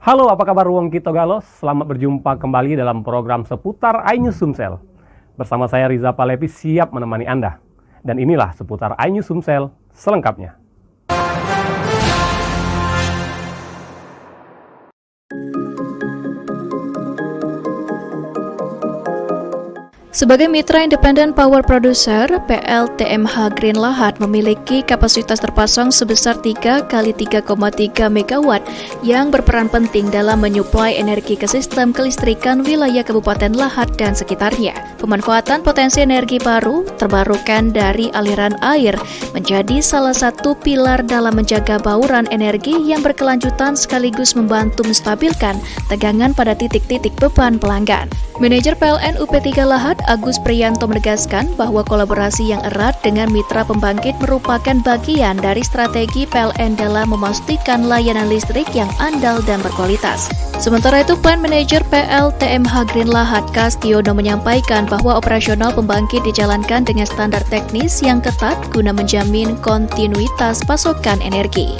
Halo, apa kabar Wong Kito Galos? Selamat berjumpa kembali dalam program seputar iNews Sumsel. Bersama saya Riza Palevi siap menemani Anda. Dan inilah seputar iNews Sumsel selengkapnya. Sebagai mitra independen power producer, PLTMH Green Lahad memiliki kapasitas terpasang sebesar 3 kali 3,3 MW yang berperan penting dalam menyuplai energi ke sistem kelistrikan wilayah Kabupaten Lahad dan sekitarnya. Pemanfaatan potensi energi baru terbarukan dari aliran air menjadi salah satu pilar dalam menjaga bauran energi yang berkelanjutan sekaligus membantu menstabilkan tegangan pada titik-titik beban pelanggan. Manajer PLN UP3 Lahad Agus Priyanto menegaskan bahwa kolaborasi yang erat dengan mitra pembangkit merupakan bagian dari strategi PLN dalam memastikan layanan listrik yang andal dan berkualitas. Sementara itu, Plant Manager PLTMH Green Lahad Kastiono menyampaikan bahwa operasional pembangkit dijalankan dengan standar teknis yang ketat guna menjamin kontinuitas pasokan energi.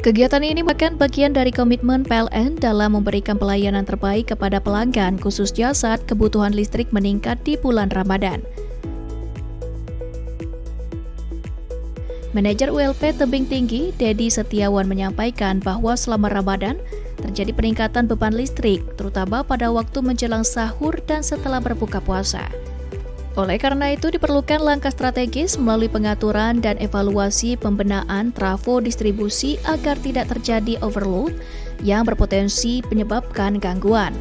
Kegiatan ini merupakan bagian dari komitmen PLN dalam memberikan pelayanan terbaik kepada pelanggan, khususnya saat kebutuhan listrik meningkat di bulan Ramadan. Manajer ULP Tebing Tinggi, Dedi Setiawan menyampaikan bahwa selama Ramadan terjadi peningkatan beban listrik, terutama pada waktu menjelang sahur dan setelah berbuka puasa. Oleh karena itu, diperlukan langkah strategis melalui pengaturan dan evaluasi pembenahan trafo distribusi agar tidak terjadi overload yang berpotensi menyebabkan gangguan.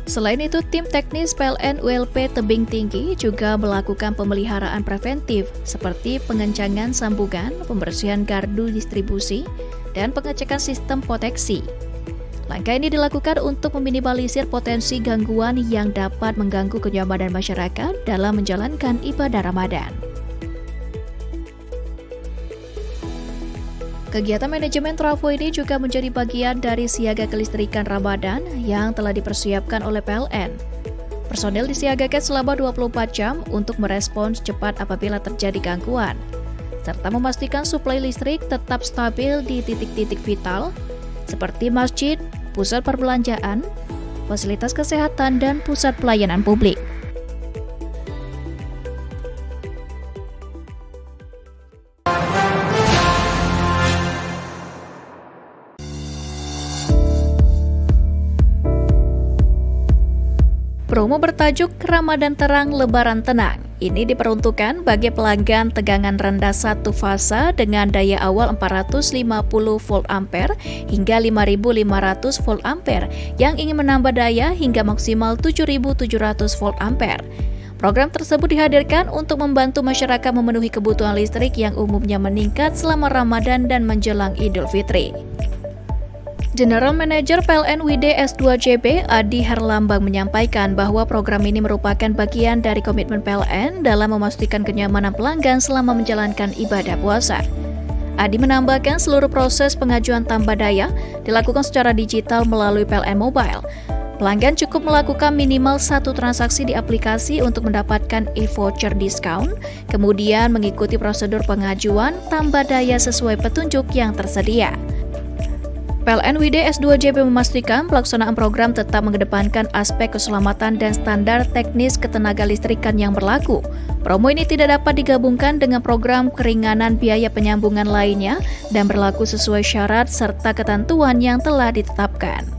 Selain itu, tim teknis PLN ULP Tebing Tinggi juga melakukan pemeliharaan preventif seperti pengencangan sambungan, pembersihan gardu distribusi, dan pengecekan sistem proteksi. Langkah ini dilakukan untuk meminimalisir potensi gangguan yang dapat mengganggu kenyamanan masyarakat dalam menjalankan ibadah Ramadan. Kegiatan manajemen trafo ini juga menjadi bagian dari siaga kelistrikan Ramadan yang telah dipersiapkan oleh PLN. Personel disiagakan selama 24 jam untuk merespons cepat apabila terjadi gangguan, serta memastikan suplai listrik tetap stabil di titik-titik vital seperti masjid, pusat perbelanjaan, fasilitas kesehatan, dan pusat pelayanan publik. Promo bertajuk Ramadan Terang Lebaran Tenang. Ini diperuntukkan bagi pelanggan tegangan rendah satu fasa dengan daya awal 450 volt ampere hingga 5500 volt ampere yang ingin menambah daya hingga maksimal 7700 volt ampere. Program tersebut dihadirkan untuk membantu masyarakat memenuhi kebutuhan listrik yang umumnya meningkat selama Ramadan dan menjelang Idul Fitri. General Manager PLN WD S2JB Adi Herlambang menyampaikan bahwa program ini merupakan bagian dari komitmen PLN dalam memastikan kenyamanan pelanggan selama menjalankan ibadah puasa. Adi menambahkan seluruh proses pengajuan tambah daya dilakukan secara digital melalui PLN Mobile. Pelanggan cukup melakukan minimal satu transaksi di aplikasi untuk mendapatkan e-voucher diskon, kemudian mengikuti prosedur pengajuan tambah daya sesuai petunjuk yang tersedia. PLN WD S2JB memastikan pelaksanaan program tetap mengedepankan aspek keselamatan dan standar teknis ketenaga listrikan yang berlaku. Promo ini tidak dapat digabungkan dengan program keringanan biaya penyambungan lainnya dan berlaku sesuai syarat serta ketentuan yang telah ditetapkan.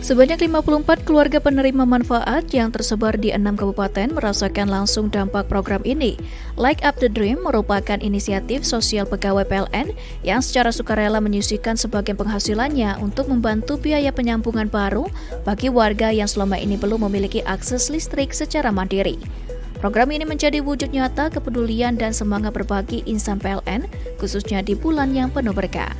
Sebanyak 54 keluarga penerima manfaat yang tersebar di 6 kabupaten merasakan langsung dampak program ini. Like Up the Dream merupakan inisiatif sosial pegawai PLN yang secara sukarela menyisihkan sebagian penghasilannya untuk membantu biaya penyambungan baru bagi warga yang selama ini belum memiliki akses listrik secara mandiri. Program ini menjadi wujud nyata kepedulian dan semangat berbagi insan PLN, khususnya di bulan yang penuh berkah.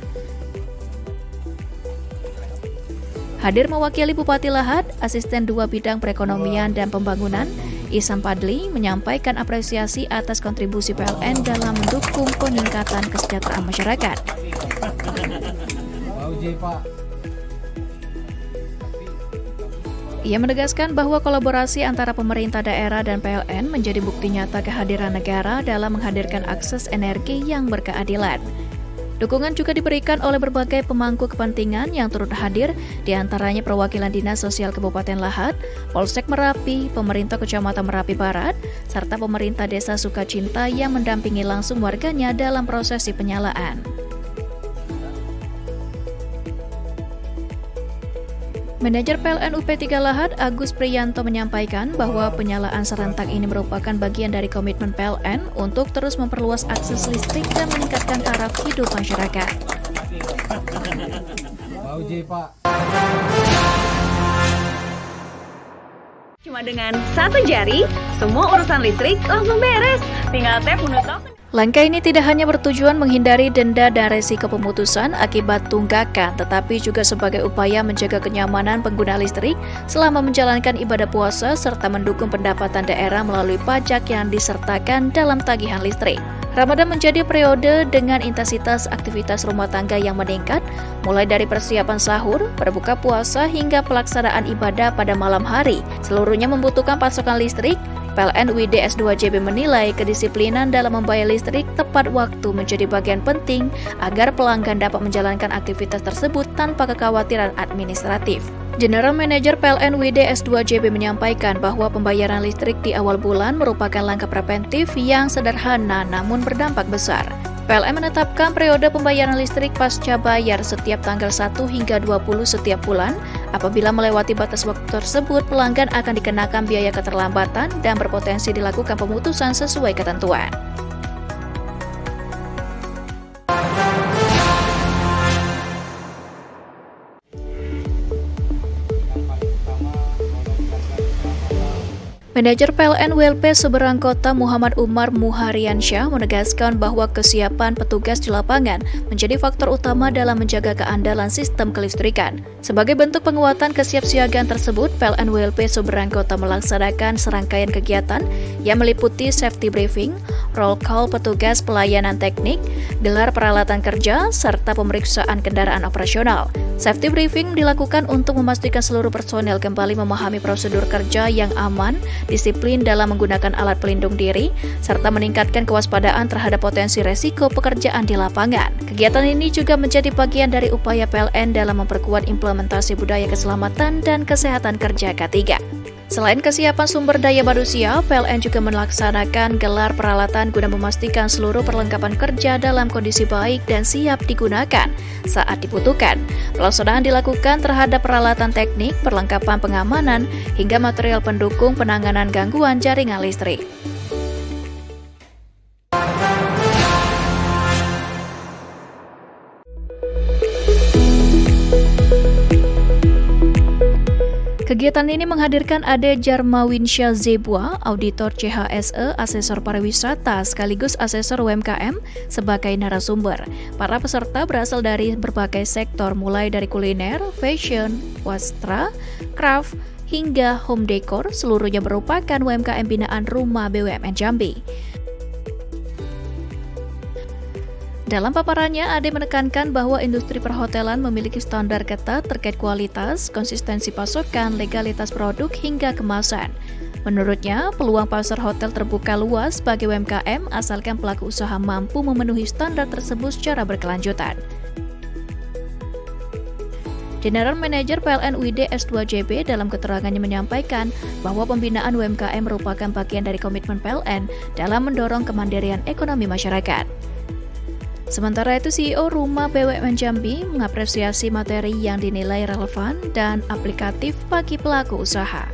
Hadir mewakili Bupati Lahad, Asisten 2 Bidang Perekonomian dan Pembangunan, Ihsan Fadli menyampaikan apresiasi atas kontribusi PLN dalam mendukung peningkatan kesejahteraan masyarakat. Ia menegaskan bahwa kolaborasi antara pemerintah daerah dan PLN menjadi bukti nyata kehadiran negara dalam menghadirkan akses energi yang berkeadilan. Dukungan juga diberikan oleh berbagai pemangku kepentingan yang turut hadir, diantaranya perwakilan Dinas Sosial Kabupaten Lahat, Polsek Merapi, pemerintah Kecamatan Merapi Barat, serta pemerintah Desa Sukacinta yang mendampingi langsung warganya dalam prosesi penyalaan. Manajer PLN UP3 Lahat, Agus Priyanto menyampaikan bahwa penyalaan serentak ini merupakan bagian dari komitmen PLN untuk terus memperluas akses listrik dan meningkatkan taraf hidup masyarakat. Cuma dengan satu jari, semua urusan listrik langsung beres. Tinggal tap menu token. Langkah ini tidak hanya bertujuan menghindari denda dan resiko pemutusan akibat tunggakan, tetapi juga sebagai upaya menjaga kenyamanan pengguna listrik selama menjalankan ibadah puasa serta mendukung pendapatan daerah melalui pajak yang disertakan dalam tagihan listrik. Ramadan menjadi periode dengan intensitas aktivitas rumah tangga yang meningkat, mulai dari persiapan sahur, berbuka puasa, hingga pelaksanaan ibadah pada malam hari. Seluruhnya membutuhkan pasokan listrik. PLN UID S2JB menilai kedisiplinan dalam membayar listrik tepat waktu menjadi bagian penting agar pelanggan dapat menjalankan aktivitas tersebut tanpa kekhawatiran administratif. General Manager PLN UID S2JB menyampaikan bahwa pembayaran listrik di awal bulan merupakan langkah preventif yang sederhana namun berdampak besar. PLN menetapkan periode pembayaran listrik pasca bayar setiap tanggal 1 hingga 20 setiap bulan. Apabila melewati batas waktu tersebut, pelanggan akan dikenakan biaya keterlambatan dan berpotensi dilakukan pemutusan sesuai ketentuan. Manajer PLN WLP Seberang Kota Muhammad Umar Muhariansyah menegaskan bahwa kesiapan petugas di lapangan menjadi faktor utama dalam menjaga keandalan sistem kelistrikan. Sebagai bentuk penguatan kesiapsiagaan tersebut, PLN WLP Seberang Kota melaksanakan serangkaian kegiatan yang meliputi safety briefing, roll call petugas pelayanan teknik, gelar peralatan kerja, serta pemeriksaan kendaraan operasional. Safety briefing dilakukan untuk memastikan seluruh personel kembali memahami prosedur kerja yang aman, disiplin dalam menggunakan alat pelindung diri, serta meningkatkan kewaspadaan terhadap potensi resiko pekerjaan di lapangan. Kegiatan ini juga menjadi bagian dari upaya PLN dalam memperkuat implementasi budaya keselamatan dan kesehatan kerja K3. Selain kesiapan sumber daya manusia, PLN juga melaksanakan gelar peralatan guna memastikan seluruh perlengkapan kerja dalam kondisi baik dan siap digunakan saat dibutuhkan. Pelaksanaan dilakukan terhadap peralatan teknik, perlengkapan pengamanan, hingga material pendukung penanganan gangguan jaringan listrik. Kegiatan ini menghadirkan Ade Jarmawinsya Zebua, auditor CHSE, asesor pariwisata sekaligus asesor UMKM sebagai narasumber. Para peserta berasal dari berbagai sektor mulai dari kuliner, fashion, wastra, craft, hingga home decor, seluruhnya merupakan UMKM binaan Rumah BUMN Jambi. Dalam paparannya, Ade menekankan bahwa industri perhotelan memiliki standar ketat terkait kualitas, konsistensi pasokan, legalitas produk, hingga kemasan. Menurutnya, peluang pasar hotel terbuka luas bagi UMKM asalkan pelaku usaha mampu memenuhi standar tersebut secara berkelanjutan. General Manager PLN UID S2JB dalam keterangannya menyampaikan bahwa pembinaan UMKM merupakan bagian dari komitmen PLN dalam mendorong kemandirian ekonomi masyarakat. Sementara itu, CEO Rumah BUMN Jambi mengapresiasi materi yang dinilai relevan dan aplikatif bagi pelaku usaha.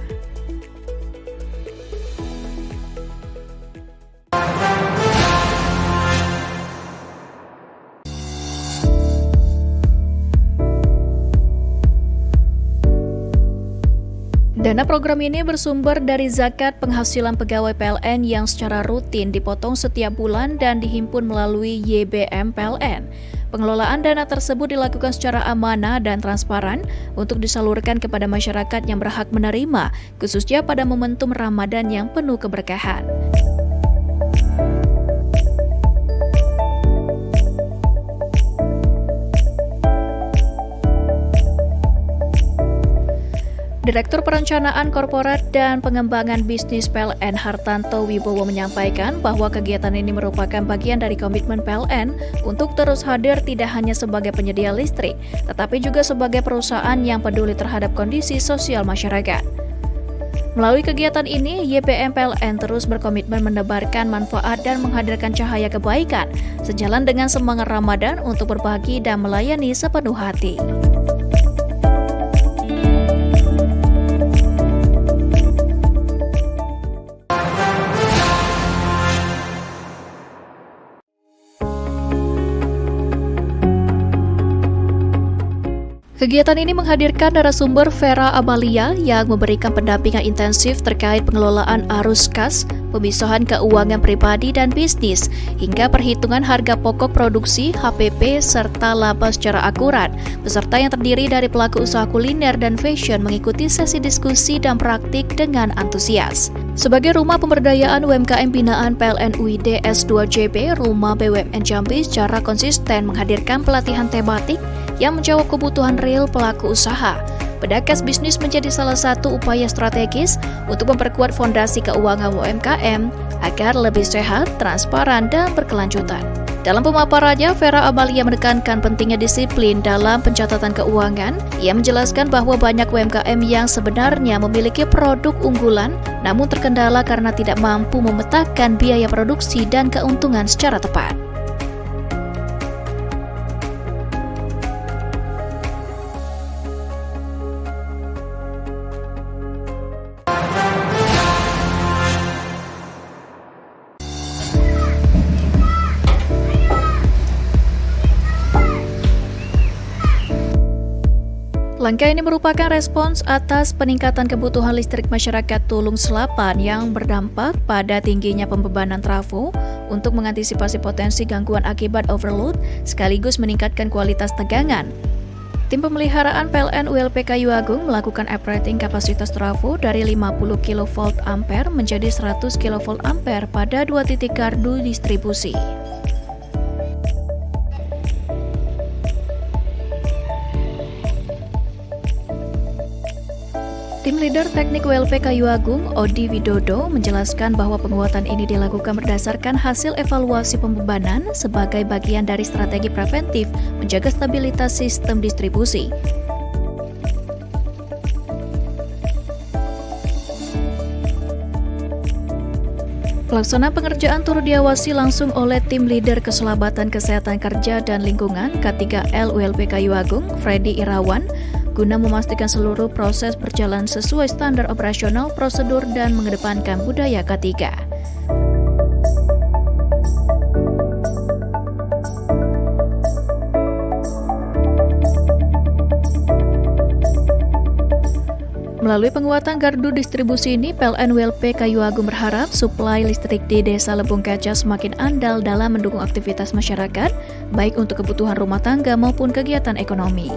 Dana program ini bersumber dari zakat penghasilan pegawai PLN yang secara rutin dipotong setiap bulan dan dihimpun melalui YBM PLN. Pengelolaan dana tersebut dilakukan secara amanah dan transparan untuk disalurkan kepada masyarakat yang berhak menerima, khususnya pada momentum Ramadan yang penuh keberkahan. Direktur Perencanaan Korporat dan Pengembangan Bisnis PLN Hartanto Wibowo menyampaikan bahwa kegiatan ini merupakan bagian dari komitmen PLN untuk terus hadir tidak hanya sebagai penyedia listrik, tetapi juga sebagai perusahaan yang peduli terhadap kondisi sosial masyarakat. Melalui kegiatan ini, YPM PLN terus berkomitmen menebarkan manfaat dan menghadirkan cahaya kebaikan, sejalan dengan semangat Ramadan untuk berbagi dan melayani sepenuh hati. Kegiatan ini menghadirkan narasumber Vera Amalia yang memberikan pendampingan intensif terkait pengelolaan arus kas, pemisahan keuangan pribadi dan bisnis, hingga perhitungan harga pokok produksi, HPP, serta laba secara akurat. Peserta yang terdiri dari pelaku usaha kuliner dan fashion mengikuti sesi diskusi dan praktik dengan antusias. Sebagai rumah pemberdayaan UMKM binaan PLN UID S2JB, Rumah BUMN Jambi secara konsisten menghadirkan pelatihan tematik yang menjawab kebutuhan real pelaku usaha. Pedakas bisnis menjadi salah satu upaya strategis untuk memperkuat fondasi keuangan UMKM agar lebih sehat, transparan, dan berkelanjutan. Dalam pemaparannya, Vera Amalia menekankan pentingnya disiplin dalam pencatatan keuangan. Ia menjelaskan bahwa banyak UMKM yang sebenarnya memiliki produk unggulan, namun terkendala karena tidak mampu memetakan biaya produksi dan keuntungan secara tepat. Langkah ini merupakan respons atas peningkatan kebutuhan listrik masyarakat Tulung Selapan yang berdampak pada tingginya pembebanan trafo untuk mengantisipasi potensi gangguan akibat overload sekaligus meningkatkan kualitas tegangan. Tim pemeliharaan PLN ULP Kayu Agung melakukan operating kapasitas trafo dari 50 kV ampere menjadi 100 kV ampere pada 2 titik gardu distribusi. Tim leader teknik WLP Kayu Agung, Odi Widodo, menjelaskan bahwa penguatan ini dilakukan berdasarkan hasil evaluasi pembebanan sebagai bagian dari strategi preventif menjaga stabilitas sistem distribusi. Pelaksanaan pengerjaan turut diawasi langsung oleh tim leader Keselamatan Kesehatan Kerja dan Lingkungan K3L ULP Kayu Agung, Freddy Irawan, guna memastikan seluruh proses berjalan sesuai standar operasional, prosedur, dan mengedepankan budaya K3. Melalui penguatan gardu distribusi ini, PLN WLP Kayu Agung berharap suplai listrik di Desa Lebung Kaca semakin andal dalam mendukung aktivitas masyarakat, baik untuk kebutuhan rumah tangga maupun kegiatan ekonomi.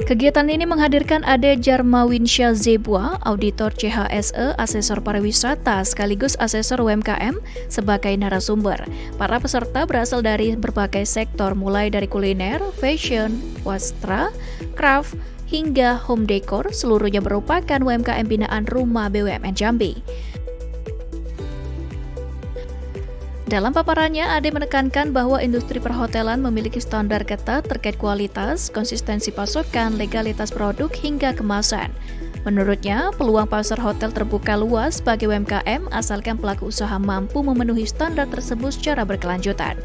Kegiatan ini menghadirkan Ade Jarmawinsya Zebua, Auditor CHSE, Asesor Pariwisata, sekaligus Asesor UMKM sebagai narasumber. Para peserta berasal dari berbagai sektor mulai dari kuliner, fashion, wastra, craft, hingga home decor, seluruhnya merupakan UMKM binaan Rumah BUMN Jambi. Dalam paparannya, Ade menekankan bahwa industri perhotelan memiliki standar ketat terkait kualitas, konsistensi pasokan, legalitas produk, hingga kemasan. Menurutnya, peluang pasar hotel terbuka luas bagi UMKM asalkan pelaku usaha mampu memenuhi standar tersebut secara berkelanjutan.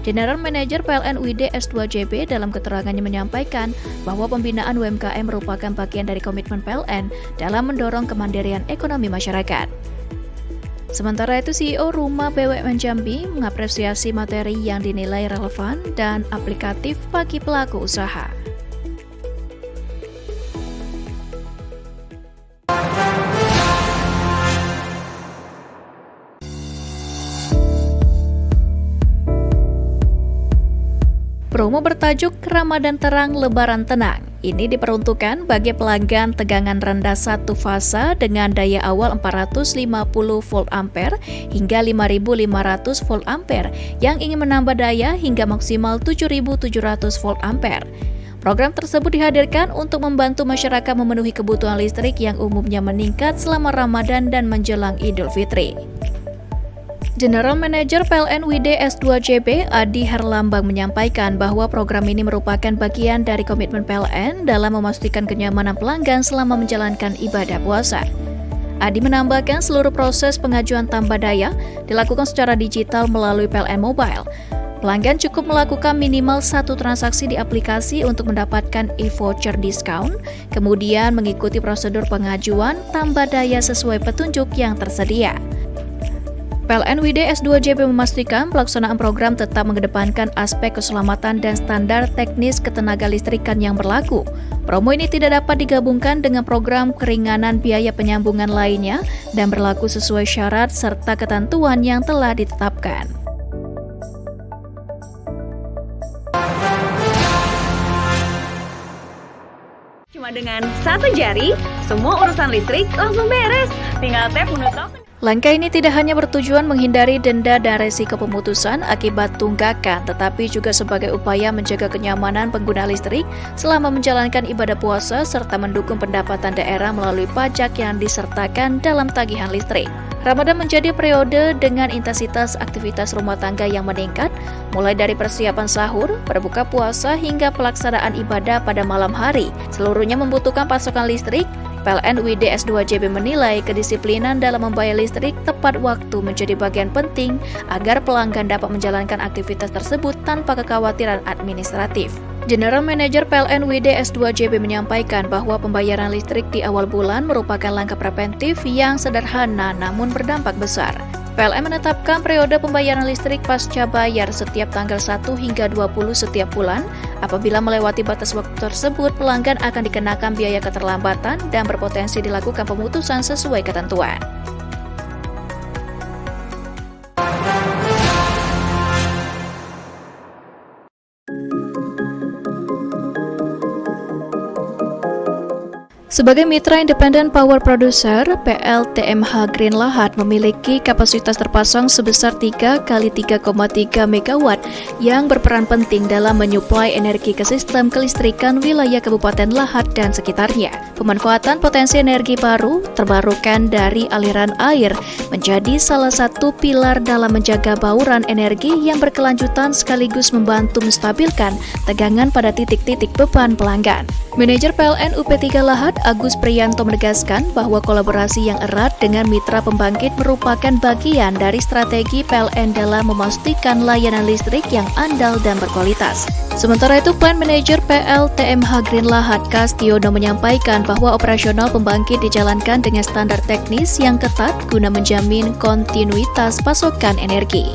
General Manager PLN UID S2JB dalam keterangannya menyampaikan bahwa pembinaan UMKM merupakan bagian dari komitmen PLN dalam mendorong kemandirian ekonomi masyarakat. Sementara itu, CEO Rumah BUMN Jambi mengapresiasi materi yang dinilai relevan dan aplikatif bagi pelaku usaha. Promo bertajuk Ramadan Terang Lebaran Tenang ini diperuntukkan bagi pelanggan tegangan rendah satu fasa dengan daya awal 450 volt ampere hingga 5500 volt ampere yang ingin menambah daya hingga maksimal 7700 volt ampere. Program tersebut dihadirkan untuk membantu masyarakat memenuhi kebutuhan listrik yang umumnya meningkat selama Ramadan dan menjelang Idul Fitri. General Manager PLN WID S2JB Adi Herlambang menyampaikan bahwa program ini merupakan bagian dari komitmen PLN dalam memastikan kenyamanan pelanggan selama menjalankan ibadah puasa. Adi menambahkan seluruh proses pengajuan tambah daya dilakukan secara digital melalui PLN Mobile. Pelanggan cukup melakukan minimal satu transaksi di aplikasi untuk mendapatkan e-voucher diskon, kemudian mengikuti prosedur pengajuan tambah daya sesuai petunjuk yang tersedia. PLN WID S2JB memastikan pelaksanaan program tetap mengedepankan aspek keselamatan dan standar teknis ketenagalistrikan yang berlaku. Promo ini tidak dapat digabungkan dengan program keringanan biaya penyambungan lainnya dan berlaku sesuai syarat serta ketentuan yang telah ditetapkan. Cuma dengan satu jari, semua urusan listrik langsung beres. Tinggal tap menu token. Langkah ini tidak hanya bertujuan menghindari denda dan resiko pemutusan akibat tunggakan, tetapi juga sebagai upaya menjaga kenyamanan pengguna listrik selama menjalankan ibadah puasa serta mendukung pendapatan daerah melalui pajak yang disertakan dalam tagihan listrik. Ramadan menjadi periode dengan intensitas aktivitas rumah tangga yang meningkat, mulai dari persiapan sahur, berbuka puasa, hingga pelaksanaan ibadah pada malam hari. Seluruhnya membutuhkan pasokan listrik. PLN WID S2JB menilai kedisiplinan dalam membayar listrik tepat waktu menjadi bagian penting agar pelanggan dapat menjalankan aktivitas tersebut tanpa kekhawatiran administratif. General Manager PLN WID S2JB menyampaikan bahwa pembayaran listrik di awal bulan merupakan langkah preventif yang sederhana namun berdampak besar. PLN menetapkan periode pembayaran listrik pasca bayar setiap tanggal 1 hingga 20 setiap bulan. Apabila melewati batas waktu tersebut, pelanggan akan dikenakan biaya keterlambatan dan berpotensi dilakukan pemutusan sesuai ketentuan. Sebagai mitra independen power producer, PLTMH Green Lahat memiliki kapasitas terpasang sebesar 3 kali 3,3 MW yang berperan penting dalam menyuplai energi ke sistem kelistrikan wilayah Kabupaten Lahat dan sekitarnya. Pemanfaatan potensi energi baru terbarukan dari aliran air menjadi salah satu pilar dalam menjaga bauran energi yang berkelanjutan sekaligus membantu menstabilkan tegangan pada titik-titik beban pelanggan. Manajer PLN UP3 Lahat Agus Priyanto menegaskan bahwa kolaborasi yang erat dengan mitra pembangkit merupakan bagian dari strategi PLN dalam memastikan layanan listrik yang andal dan berkualitas. Sementara itu, Plant Manager PLTMH Green Lahat Kastiono menyampaikan bahwa operasional pembangkit dijalankan dengan standar teknis yang ketat guna menjamin kontinuitas pasokan energi.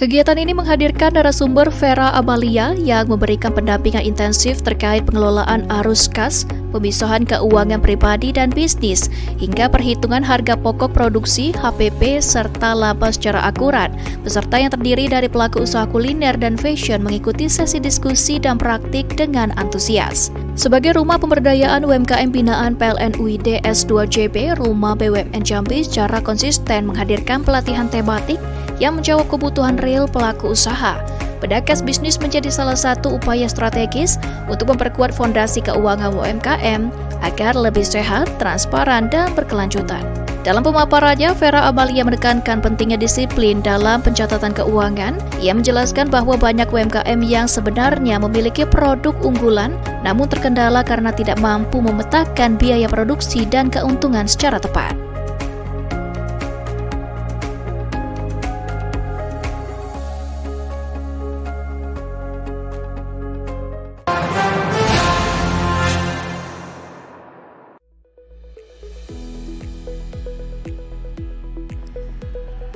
Kegiatan ini menghadirkan narasumber Vera Amalia yang memberikan pendampingan intensif terkait pengelolaan arus kas, pemisahan keuangan pribadi dan bisnis, hingga perhitungan harga pokok produksi, HPP, serta laba secara akurat. Peserta yang terdiri dari pelaku usaha kuliner dan fashion mengikuti sesi diskusi dan praktik dengan antusias. Sebagai rumah pemberdayaan UMKM binaan PLN WID S2JB, Rumah BUMN Jambi secara konsisten menghadirkan pelatihan tematik yang menjawab kebutuhan real pelaku usaha. Pedakas bisnis menjadi salah satu upaya strategis untuk memperkuat fondasi keuangan UMKM agar lebih sehat, transparan, dan berkelanjutan. Dalam pemaparannya, Vera Amalia menekankan pentingnya disiplin dalam pencatatan keuangan. Ia menjelaskan bahwa banyak UMKM yang sebenarnya memiliki produk unggulan, namun terkendala karena tidak mampu memetakan biaya produksi dan keuntungan secara tepat.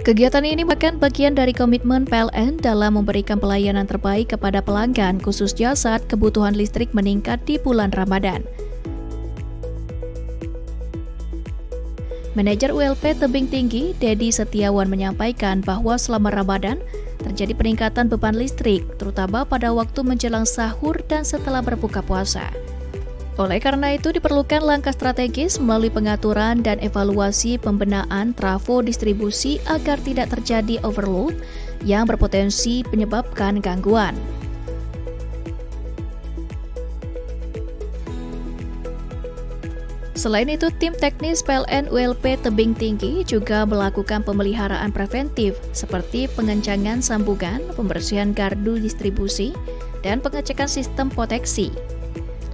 Kegiatan ini bahkan bagian dari komitmen PLN dalam memberikan pelayanan terbaik kepada pelanggan, khususnya saat kebutuhan listrik meningkat di bulan Ramadan. Manajer ULP Tebing Tinggi, Dedi Setiawan menyampaikan bahwa selama Ramadan terjadi peningkatan beban listrik, terutama pada waktu menjelang sahur dan setelah berbuka puasa. Oleh karena itu diperlukan langkah strategis melalui pengaturan dan evaluasi pembenahan trafo distribusi agar tidak terjadi overload yang berpotensi menyebabkan gangguan. Selain itu, tim teknis PLN ULP Tebing Tinggi juga melakukan pemeliharaan preventif seperti pengencangan sambungan, pembersihan gardu distribusi, dan pengecekan sistem proteksi.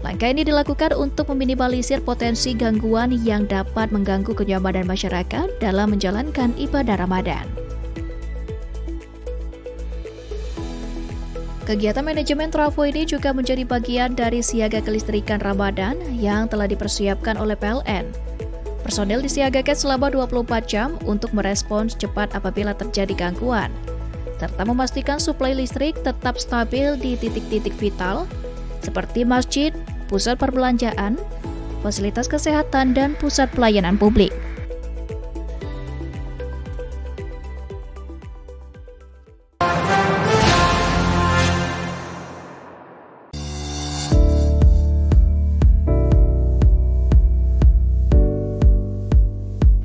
Langkah ini dilakukan untuk meminimalisir potensi gangguan yang dapat mengganggu kenyamanan masyarakat dalam menjalankan ibadah Ramadan. Kegiatan manajemen trafo ini juga menjadi bagian dari siaga kelistrikan Ramadan yang telah dipersiapkan oleh PLN. Personel disiagakan selama 24 jam untuk merespons cepat apabila terjadi gangguan, serta memastikan suplai listrik tetap stabil di titik-titik vital, seperti masjid, pusat perbelanjaan, fasilitas kesehatan, dan pusat pelayanan publik.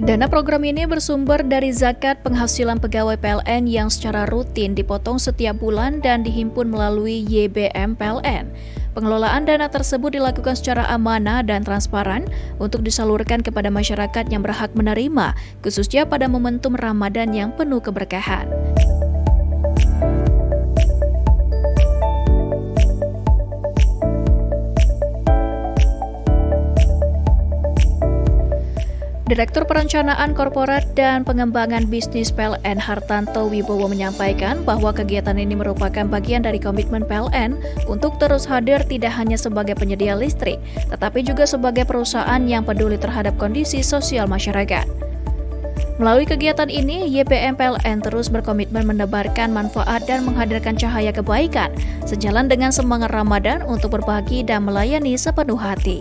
Dana program ini bersumber dari zakat penghasilan pegawai PLN yang secara rutin dipotong setiap bulan dan dihimpun melalui YBM PLN. Pengelolaan dana tersebut dilakukan secara amanah dan transparan untuk disalurkan kepada masyarakat yang berhak menerima, khususnya pada momentum Ramadan yang penuh keberkahan. Direktur Perencanaan Korporat dan Pengembangan Bisnis PLN Hartanto Wibowo menyampaikan bahwa kegiatan ini merupakan bagian dari komitmen PLN untuk terus hadir tidak hanya sebagai penyedia listrik, tetapi juga sebagai perusahaan yang peduli terhadap kondisi sosial masyarakat. Melalui kegiatan ini, YBM PLN terus berkomitmen menebarkan manfaat dan menghadirkan cahaya kebaikan, sejalan dengan semangat Ramadan untuk berbagi dan melayani sepenuh hati.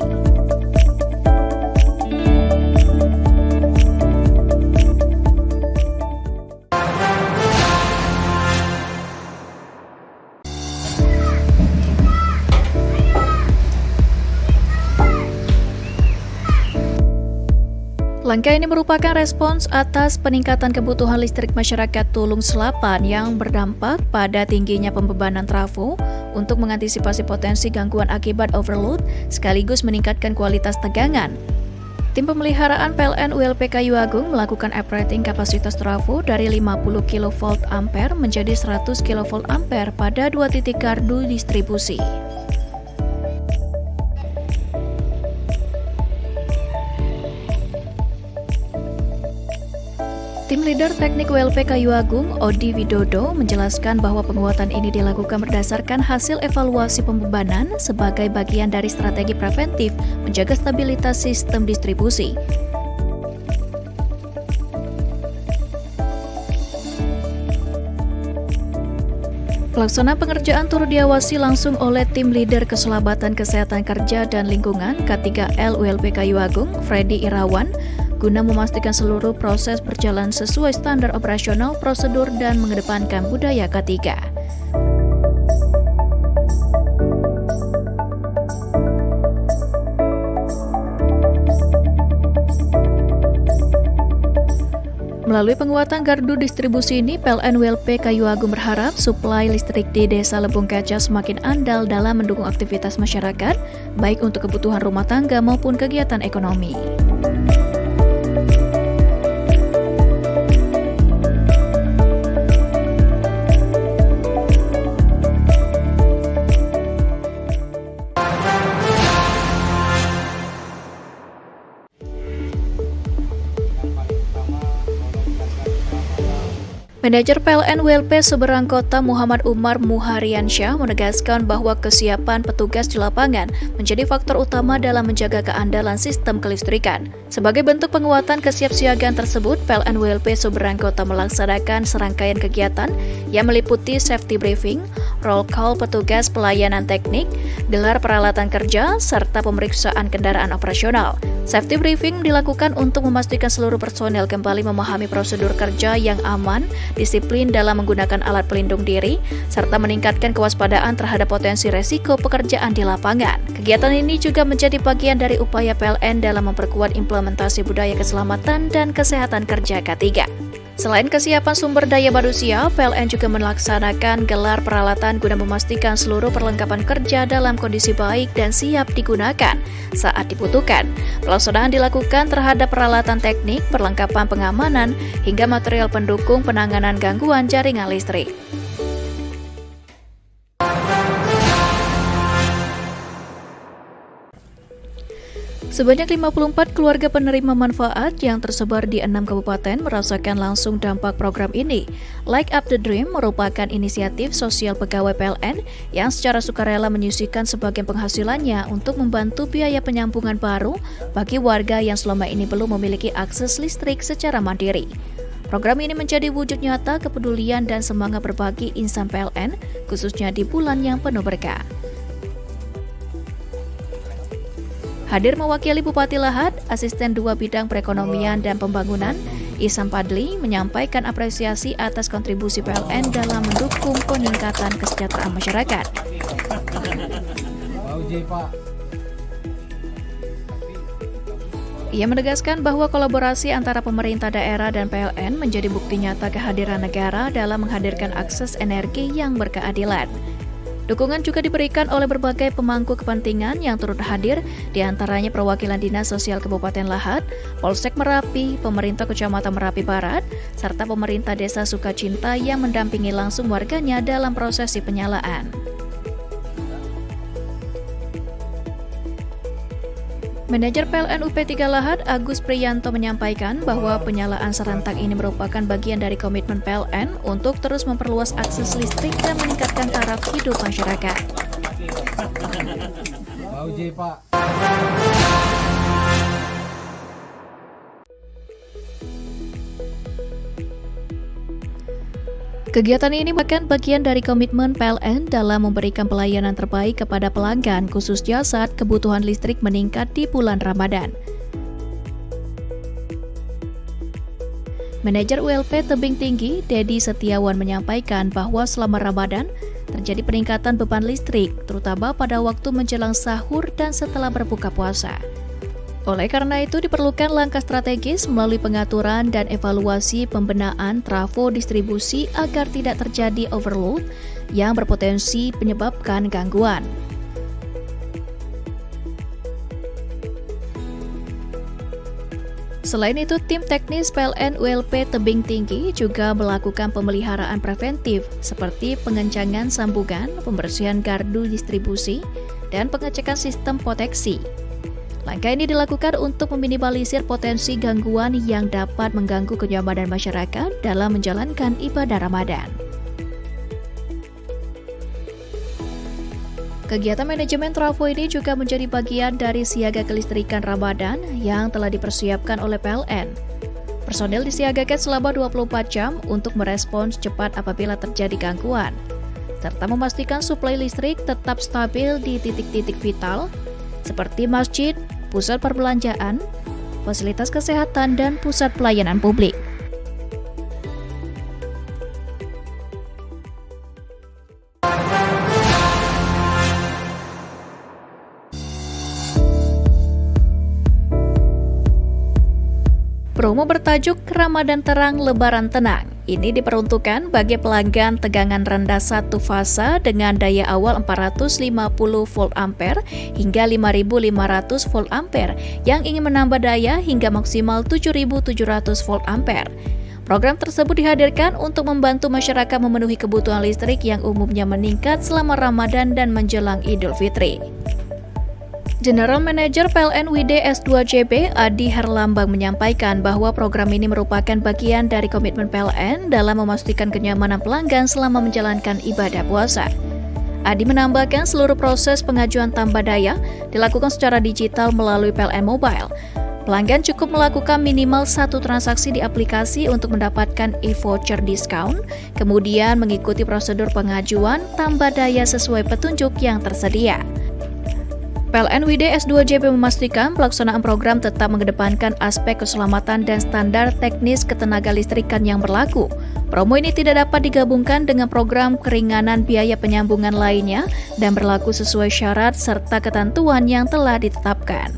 Langkah ini merupakan respons atas peningkatan kebutuhan listrik masyarakat Tulung Selapan yang berdampak pada tingginya pembebanan trafo untuk mengantisipasi potensi gangguan akibat overload sekaligus meningkatkan kualitas tegangan. Tim pemeliharaan PLN ULP Kayu Agung melakukan upgrading kapasitas trafo dari 50 kV ampere menjadi 100 kV ampere pada 2 titik gardu distribusi. Tim leader teknik ULP Kayu Agung, Odi Widodo, menjelaskan bahwa penguatan ini dilakukan berdasarkan hasil evaluasi pembebanan sebagai bagian dari strategi preventif menjaga stabilitas sistem distribusi. Pelaksanaan pengerjaan turut diawasi langsung oleh tim leader Keselamatan Kesehatan Kerja dan Lingkungan K3L ULP Kayu Agung, Freddy Irawan, guna memastikan seluruh proses berjalan sesuai standar operasional, prosedur, dan mengedepankan budaya K3. Melalui penguatan gardu distribusi ini, PLN ULP Kayu Agung berharap suplai listrik di Desa Lebung Kaca semakin andal dalam mendukung aktivitas masyarakat, baik untuk kebutuhan rumah tangga maupun kegiatan ekonomi. Manajer PLN WLP Seberang Kota Muhammad Umar Muhariansyah menegaskan bahwa kesiapan petugas di lapangan menjadi faktor utama dalam menjaga keandalan sistem kelistrikan. Sebagai bentuk penguatan kesiapsiagaan tersebut, PLN WLP Seberang Kota melaksanakan serangkaian kegiatan yang meliputi safety briefing, roll call petugas pelayanan teknik, gelar peralatan kerja, serta pemeriksaan kendaraan operasional. Safety briefing dilakukan untuk memastikan seluruh personel kembali memahami prosedur kerja yang aman, disiplin dalam menggunakan alat pelindung diri, serta meningkatkan kewaspadaan terhadap potensi resiko pekerjaan di lapangan. Kegiatan ini juga menjadi bagian dari upaya PLN dalam memperkuat implementasi budaya keselamatan dan kesehatan kerja K3. Selain kesiapan sumber daya manusia, PLN juga melaksanakan gelar peralatan guna memastikan seluruh perlengkapan kerja dalam kondisi baik dan siap digunakan saat dibutuhkan. Pelaksanaan dilakukan terhadap peralatan teknik, perlengkapan pengamanan, hingga material pendukung penanganan gangguan jaringan listrik. Sebanyak 54 keluarga penerima manfaat yang tersebar di 6 kabupaten merasakan langsung dampak program ini. Like Up the Dream merupakan inisiatif sosial pegawai PLN yang secara sukarela menyisihkan sebagian penghasilannya untuk membantu biaya penyambungan baru bagi warga yang selama ini belum memiliki akses listrik secara mandiri. Program ini menjadi wujud nyata kepedulian dan semangat berbagi insan PLN, khususnya di bulan yang penuh berkah. Hadir mewakili Bupati Lahat, Asisten 2 Bidang Perekonomian dan Pembangunan, Ihsan Padli, menyampaikan apresiasi atas kontribusi PLN dalam mendukung peningkatan kesejahteraan masyarakat. Ia menegaskan bahwa kolaborasi antara pemerintah daerah dan PLN menjadi bukti nyata kehadiran negara dalam menghadirkan akses energi yang berkeadilan. Dukungan juga diberikan oleh berbagai pemangku kepentingan yang turut hadir, diantaranya perwakilan Dinas Sosial Kabupaten Lahat, Polsek Merapi, pemerintah Kecamatan Merapi Barat, serta pemerintah Desa Sukacinta yang mendampingi langsung warganya dalam prosesi penyalaan. Manajer PLN UP3 Lahat, Agus Priyanto, menyampaikan bahwa penyalaan serentak ini merupakan bagian dari komitmen PLN untuk terus memperluas akses listrik dan meningkatkan taraf hidup masyarakat. Kegiatan ini bahkan bagian dari komitmen PLN dalam memberikan pelayanan terbaik kepada pelanggan, khususnya saat kebutuhan listrik meningkat di bulan Ramadan. Manajer ULP Tebing Tinggi, Dedi Setiawan, menyampaikan bahwa selama Ramadan terjadi peningkatan beban listrik, terutama pada waktu menjelang sahur dan setelah berbuka puasa. Oleh karena itu, diperlukan langkah strategis melalui pengaturan dan evaluasi pembenahan trafo distribusi agar tidak terjadi overload yang berpotensi menyebabkan gangguan. Selain itu, tim teknis PLN ULP Tebing Tinggi juga melakukan pemeliharaan preventif seperti pengencangan sambungan, pembersihan gardu distribusi, dan pengecekan sistem proteksi. Langkah ini dilakukan untuk meminimalisir potensi gangguan yang dapat mengganggu kenyamanan masyarakat dalam menjalankan ibadah Ramadan. Kegiatan manajemen trafo ini juga menjadi bagian dari siaga kelistrikan Ramadan yang telah dipersiapkan oleh PLN. Personel disiagakan selama 24 jam untuk merespons cepat apabila terjadi gangguan, serta memastikan suplai listrik tetap stabil di titik-titik vital seperti masjid, pusat perbelanjaan, fasilitas kesehatan, dan pusat pelayanan publik. Promo bertajuk Ramadan Terang Lebaran Tenang ini diperuntukkan bagi pelanggan tegangan rendah satu fasa dengan daya awal 450 volt ampere hingga 5500 volt ampere yang ingin menambah daya hingga maksimal 7700 volt ampere. Program tersebut dihadirkan untuk membantu masyarakat memenuhi kebutuhan listrik yang umumnya meningkat selama Ramadan dan menjelang Idul Fitri. General Manager PLN WIDE S2JB Adi Herlambang menyampaikan bahwa program ini merupakan bagian dari komitmen PLN dalam memastikan kenyamanan pelanggan selama menjalankan ibadah puasa. Adi menambahkan seluruh proses pengajuan tambah daya dilakukan secara digital melalui PLN Mobile. Pelanggan cukup melakukan minimal 1 transaksi di aplikasi untuk mendapatkan e-voucher diskon, kemudian mengikuti prosedur pengajuan tambah daya sesuai petunjuk yang tersedia. PLN WIDE S2JB memastikan pelaksanaan program tetap mengedepankan aspek keselamatan dan standar teknis ketenaga listrikan yang berlaku. Promo ini tidak dapat digabungkan dengan program keringanan biaya penyambungan lainnya dan berlaku sesuai syarat serta ketentuan yang telah ditetapkan.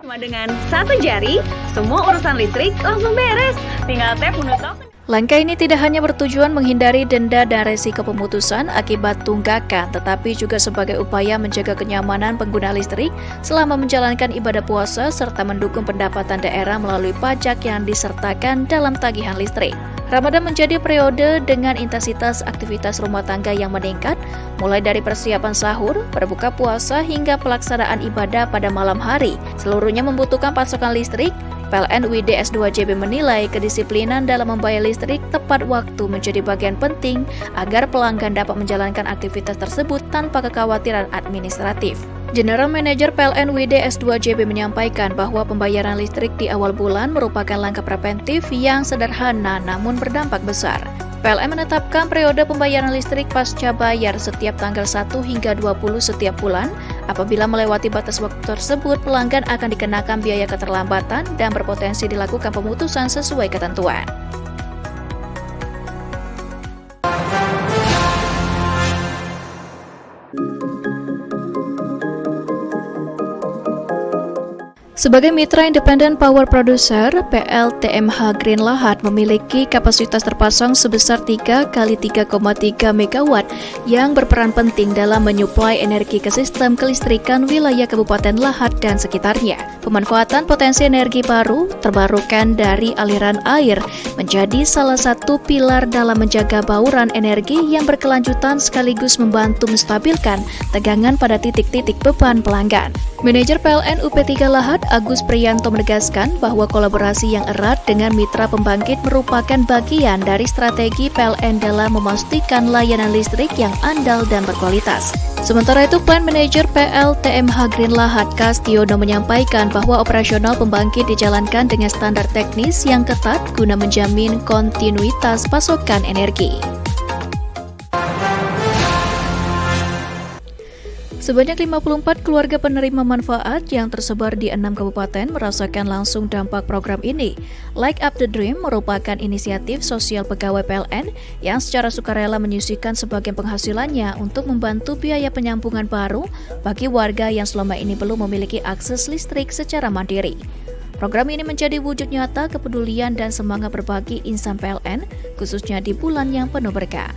Cuma dengan satu jari, semua urusan listrik langsung beres. Tinggal tap menu token. Langkah ini tidak hanya bertujuan menghindari denda dan resiko pemutusan akibat tunggakan, tetapi juga sebagai upaya menjaga kenyamanan pengguna listrik selama menjalankan ibadah puasa serta mendukung pendapatan daerah melalui pajak yang disertakan dalam tagihan listrik. Ramadan menjadi periode dengan intensitas aktivitas rumah tangga yang meningkat, mulai dari persiapan sahur, berbuka puasa, hingga pelaksanaan ibadah pada malam hari. Seluruhnya membutuhkan pasokan listrik. PLN WIDE S2JB menilai kedisiplinan dalam membayar listrik tepat waktu menjadi bagian penting agar pelanggan dapat menjalankan aktivitas tersebut tanpa kekhawatiran administratif. General Manager PLN WIDE S2JB menyampaikan bahwa pembayaran listrik di awal bulan merupakan langkah preventif yang sederhana namun berdampak besar. PLN menetapkan periode pembayaran listrik pasca bayar setiap tanggal 1 hingga 20 setiap bulan. Apabila melewati batas waktu tersebut, pelanggan akan dikenakan biaya keterlambatan dan berpotensi dilakukan pemutusan sesuai ketentuan. Sebagai mitra independen power producer, PLTMH Green Lahat memiliki kapasitas terpasang sebesar 3 x 3,3 MW yang berperan penting dalam menyuplai energi ke sistem kelistrikan wilayah Kabupaten Lahat dan sekitarnya. Pemanfaatan potensi energi baru terbarukan dari aliran air menjadi salah satu pilar dalam menjaga bauran energi yang berkelanjutan sekaligus membantu menstabilkan tegangan pada titik-titik beban pelanggan. Manajer PLN UP3 Lahat Agus Priyanto menegaskan bahwa kolaborasi yang erat dengan mitra pembangkit merupakan bagian dari strategi PLN dalam memastikan layanan listrik yang andal dan berkualitas. Sementara itu, Plant Manager PLTMH Green Lahat Kastiono menyampaikan bahwa operasional pembangkit dijalankan dengan standar teknis yang ketat guna menjamin kontinuitas pasokan energi. Sebanyak 54 keluarga penerima manfaat yang tersebar di 6 kabupaten merasakan langsung dampak program ini. Like Up the Dream merupakan inisiatif sosial pegawai PLN yang secara sukarela menyisihkan sebagian penghasilannya untuk membantu biaya penyambungan baru bagi warga yang selama ini belum memiliki akses listrik secara mandiri. Program ini menjadi wujud nyata kepedulian dan semangat berbagi insan PLN, khususnya di bulan yang penuh berkah.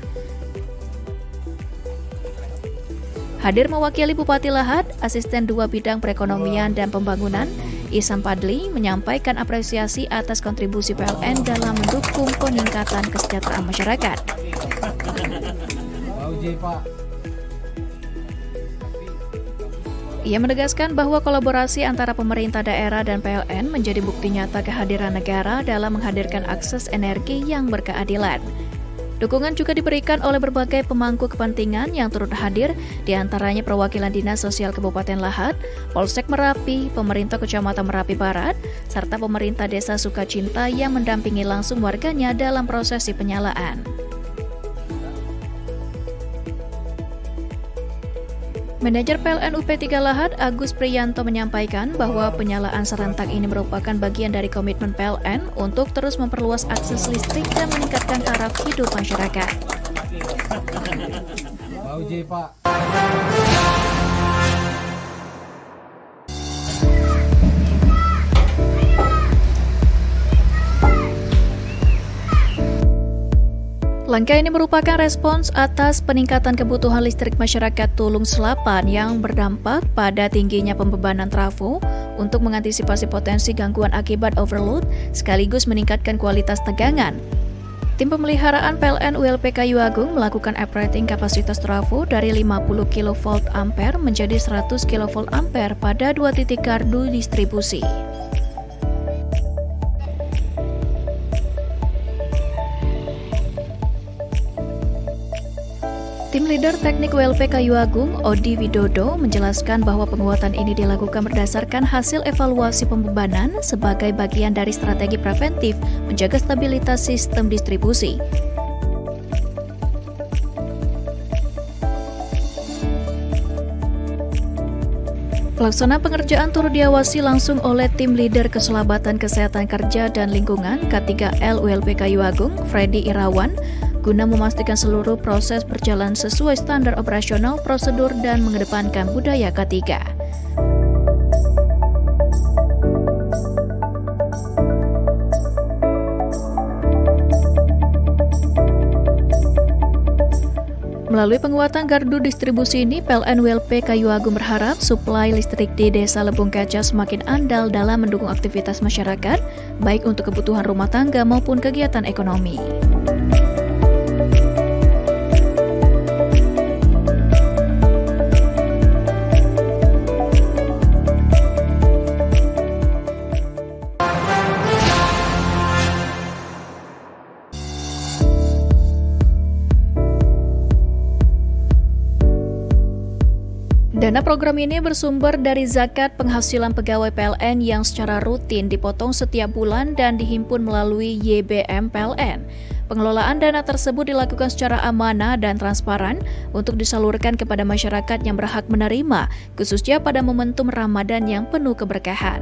Hadir mewakili Bupati Lahat, Asisten 2 Bidang Perekonomian dan Pembangunan, Ihsan Padli, menyampaikan apresiasi atas kontribusi PLN dalam mendukung peningkatan kesejahteraan masyarakat. Ia menegaskan bahwa kolaborasi antara pemerintah daerah dan PLN menjadi bukti nyata kehadiran negara dalam menghadirkan akses energi yang berkeadilan. Dukungan juga diberikan oleh berbagai pemangku kepentingan yang turut hadir, diantaranya perwakilan Dinas Sosial Kabupaten Lahat, Polsek Merapi, pemerintah Kecamatan Merapi Barat, serta pemerintah Desa Sukacinta yang mendampingi langsung warganya dalam prosesi penyalaan. Manajer PLN UP3 Lahat Agus Priyanto menyampaikan bahwa penyalaan serentak ini merupakan bagian dari komitmen PLN untuk terus memperluas akses listrik dan meningkatkan taraf hidup masyarakat. Langkah ini merupakan respons atas peningkatan kebutuhan listrik masyarakat Tulung Selapan yang berdampak pada tingginya pembebanan trafo untuk mengantisipasi potensi gangguan akibat overload sekaligus meningkatkan kualitas tegangan. Tim pemeliharaan PLN ULP Kayu Agung melakukan operating kapasitas trafo dari 50 kV ampere menjadi 100 kV ampere pada 2 titik gardu distribusi. Tim leader teknik ULP Kayu Agung, Odi Widodo, menjelaskan bahwa penguatan ini dilakukan berdasarkan hasil evaluasi pembebanan sebagai bagian dari strategi preventif menjaga stabilitas sistem distribusi. Pelaksanaan pengerjaan turut diawasi langsung oleh tim leader Keselamatan Kesehatan Kerja dan Lingkungan K3L ULP Kayu Agung, Freddy Irawan, guna memastikan seluruh proses berjalan sesuai standar operasional, prosedur, dan mengedepankan budaya K3. Melalui penguatan gardu distribusi ini, PLN ULP Kayu Agung berharap suplai listrik di Desa Lebung Kaca semakin andal dalam mendukung aktivitas masyarakat, baik untuk kebutuhan rumah tangga maupun kegiatan ekonomi. Dana program ini bersumber dari zakat penghasilan pegawai PLN yang secara rutin dipotong setiap bulan dan dihimpun melalui YBM PLN. Pengelolaan dana tersebut dilakukan secara amanah dan transparan untuk disalurkan kepada masyarakat yang berhak menerima, khususnya pada momentum Ramadan yang penuh keberkahan.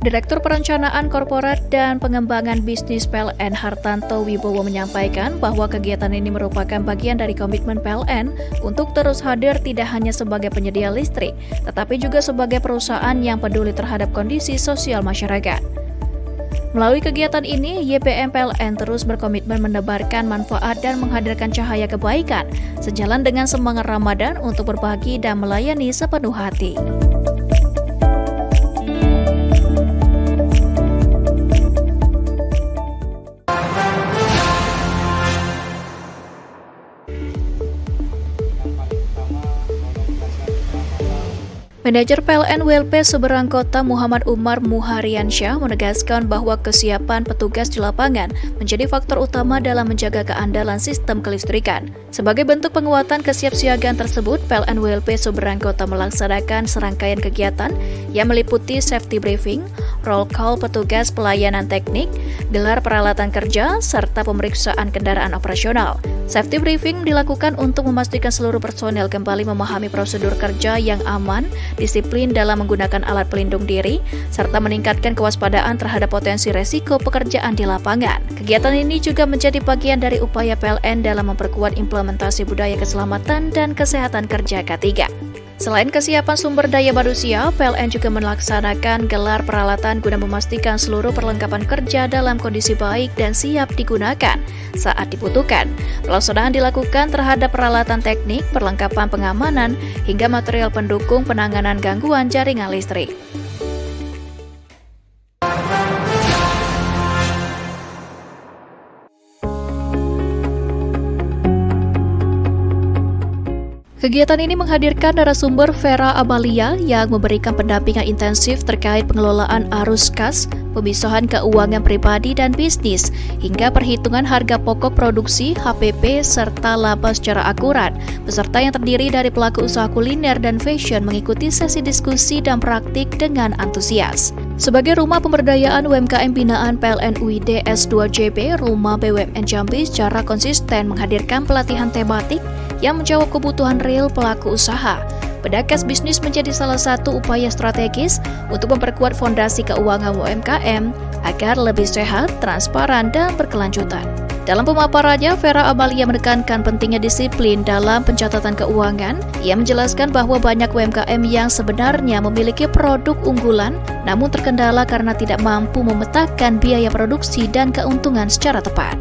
Direktur Perencanaan Korporat dan Pengembangan Bisnis PLN Hartanto Wibowo menyampaikan bahwa kegiatan ini merupakan bagian dari komitmen PLN untuk terus hadir tidak hanya sebagai penyedia listrik, tetapi juga sebagai perusahaan yang peduli terhadap kondisi sosial masyarakat. Melalui kegiatan ini, YBM PLN terus berkomitmen menebarkan manfaat dan menghadirkan cahaya kebaikan, sejalan dengan semangat Ramadan untuk berbagi dan melayani sepenuh hati. Manajer PLN ULP Seberang Kota Muhammad Umar Muhariansyah menegaskan bahwa kesiapan petugas di lapangan menjadi faktor utama dalam menjaga keandalan sistem kelistrikan. Sebagai bentuk penguatan kesiapsiagaan tersebut, PLN ULP Seberang Kota melaksanakan serangkaian kegiatan yang meliputi safety briefing, roll call petugas pelayanan teknik, gelar peralatan kerja, serta pemeriksaan kendaraan operasional. Safety briefing dilakukan untuk memastikan seluruh personel kembali memahami prosedur kerja yang aman, disiplin dalam menggunakan alat pelindung diri, serta meningkatkan kewaspadaan terhadap potensi resiko pekerjaan di lapangan. Kegiatan ini juga menjadi bagian dari upaya PLN dalam memperkuat implementasi budaya keselamatan dan kesehatan kerja K3. Selain kesiapan sumber daya manusia, PLN juga melaksanakan gelar peralatan guna memastikan seluruh perlengkapan kerja dalam kondisi baik dan siap digunakan saat dibutuhkan. Pelaksanaan dilakukan terhadap peralatan teknik, perlengkapan pengamanan, hingga material pendukung penanganan gangguan jaringan listrik. Kegiatan ini menghadirkan narasumber Vera Amalia yang memberikan pendampingan intensif terkait pengelolaan arus kas, pemisahan keuangan pribadi dan bisnis, hingga perhitungan harga pokok produksi, HPP, serta laba secara akurat. Peserta yang terdiri dari pelaku usaha kuliner dan fashion mengikuti sesi diskusi dan praktik dengan antusias. Sebagai rumah pemberdayaan UMKM binaan PLN UID S2JB, Rumah BUMN Jambi secara konsisten menghadirkan pelatihan tematik yang menjawab kebutuhan real pelaku usaha. Pedakas bisnis menjadi salah satu upaya strategis untuk memperkuat fondasi keuangan UMKM agar lebih sehat, transparan, dan berkelanjutan. Dalam pemaparannya, Vera Amalia menekankan pentingnya disiplin dalam pencatatan keuangan. Ia menjelaskan bahwa banyak UMKM yang sebenarnya memiliki produk unggulan, namun terkendala karena tidak mampu memetakan biaya produksi dan keuntungan secara tepat.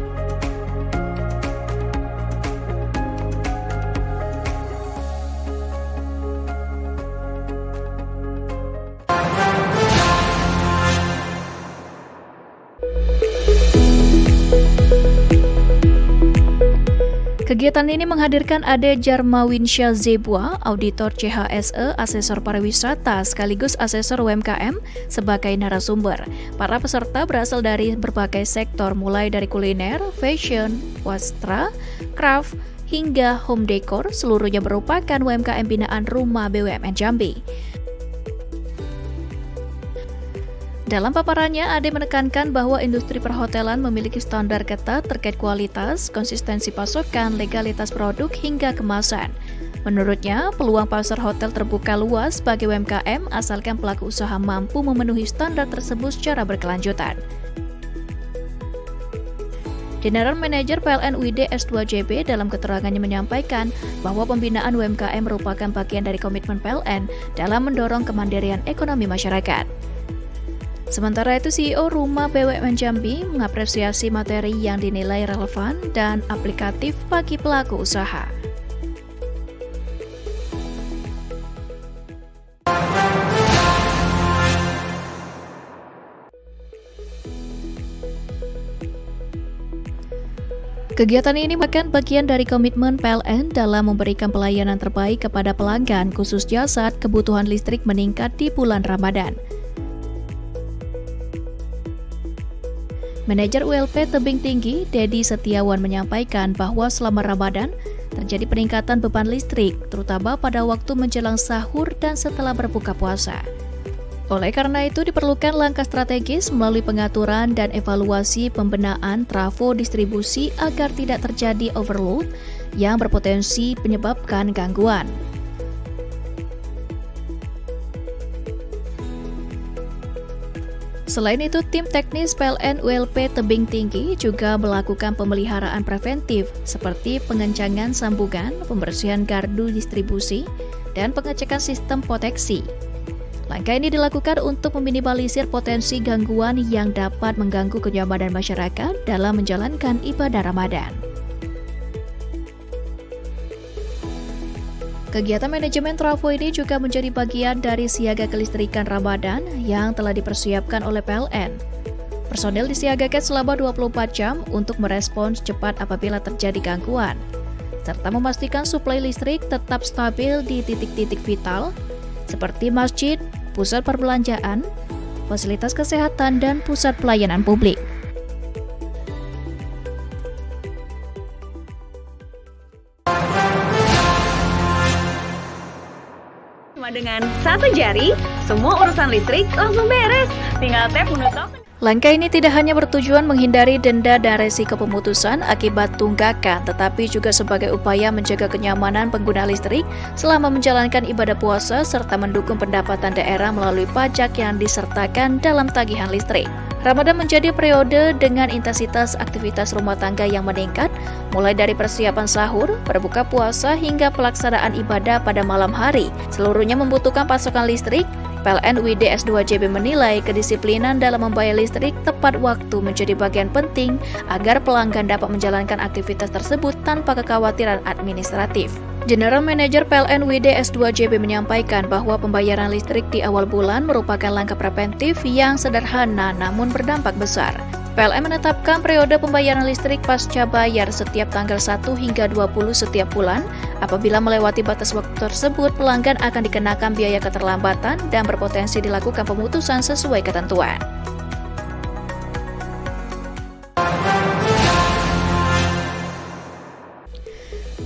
Kegiatan ini menghadirkan Ade Jarmawinsyah Zebua, auditor CHSE, asesor pariwisata sekaligus asesor UMKM sebagai narasumber. Para peserta berasal dari berbagai sektor mulai dari kuliner, fashion, wastra, craft, hingga home decor, seluruhnya merupakan UMKM binaan Rumah BUMN Jambi. Dalam paparannya, Ade menekankan bahwa industri perhotelan memiliki standar ketat terkait kualitas, konsistensi pasokan, legalitas produk, hingga kemasan. Menurutnya, peluang pasar hotel terbuka luas bagi UMKM asalkan pelaku usaha mampu memenuhi standar tersebut secara berkelanjutan. General Manager PLN UID S2JB dalam keterangannya menyampaikan bahwa pembinaan UMKM merupakan bagian dari komitmen PLN dalam mendorong kemandirian ekonomi masyarakat. Sementara itu, CEO Rumah BUMN Jambi mengapresiasi materi yang dinilai relevan dan aplikatif bagi pelaku usaha. Kegiatan ini merupakan bagian dari komitmen PLN dalam memberikan pelayanan terbaik kepada pelanggan, khususnya saat kebutuhan listrik meningkat di bulan Ramadan. Manajer ULP Tebing Tinggi, Dedi Setiawan menyampaikan bahwa selama Ramadan terjadi peningkatan beban listrik, terutama pada waktu menjelang sahur dan setelah berbuka puasa. Oleh karena itu diperlukan langkah strategis melalui pengaturan dan evaluasi pembenahan trafo distribusi agar tidak terjadi overload yang berpotensi menyebabkan gangguan. Selain itu, tim teknis PLN ULP Tebing Tinggi juga melakukan pemeliharaan preventif seperti pengencangan sambungan, pembersihan gardu distribusi, dan pengecekan sistem proteksi. Langkah ini dilakukan untuk meminimalisir potensi gangguan yang dapat mengganggu kenyamanan masyarakat dalam menjalankan ibadah Ramadan. Kegiatan manajemen trafo ini juga menjadi bagian dari siaga kelistrikan Ramadan yang telah dipersiapkan oleh PLN. Personel disiagakan selama 24 jam untuk merespons cepat apabila terjadi gangguan, serta memastikan suplai listrik tetap stabil di titik-titik vital seperti masjid, pusat perbelanjaan, fasilitas kesehatan, dan pusat pelayanan publik. Dengan satu jari, semua urusan listrik langsung beres. Tinggal tap menu token. Langkah ini tidak hanya bertujuan menghindari denda dan resiko pemutusan akibat tunggakan, tetapi juga sebagai upaya menjaga kenyamanan pengguna listrik selama menjalankan ibadah puasa serta mendukung pendapatan daerah melalui pajak yang disertakan dalam tagihan listrik. Ramadan menjadi periode dengan intensitas aktivitas rumah tangga yang meningkat, mulai dari persiapan sahur, berbuka puasa, hingga pelaksanaan ibadah pada malam hari. Seluruhnya membutuhkan pasokan listrik. PLN UID S2JB menilai kedisiplinan dalam membayar listrik tepat waktu menjadi bagian penting agar pelanggan dapat menjalankan aktivitas tersebut tanpa kekhawatiran administratif. General Manager PLN UID S2JB menyampaikan bahwa pembayaran listrik di awal bulan merupakan langkah preventif yang sederhana namun berdampak besar. PLN menetapkan periode pembayaran listrik pasca bayar setiap tanggal 1 hingga 20 setiap bulan. Apabila melewati batas waktu tersebut, pelanggan akan dikenakan biaya keterlambatan dan berpotensi dilakukan pemutusan sesuai ketentuan.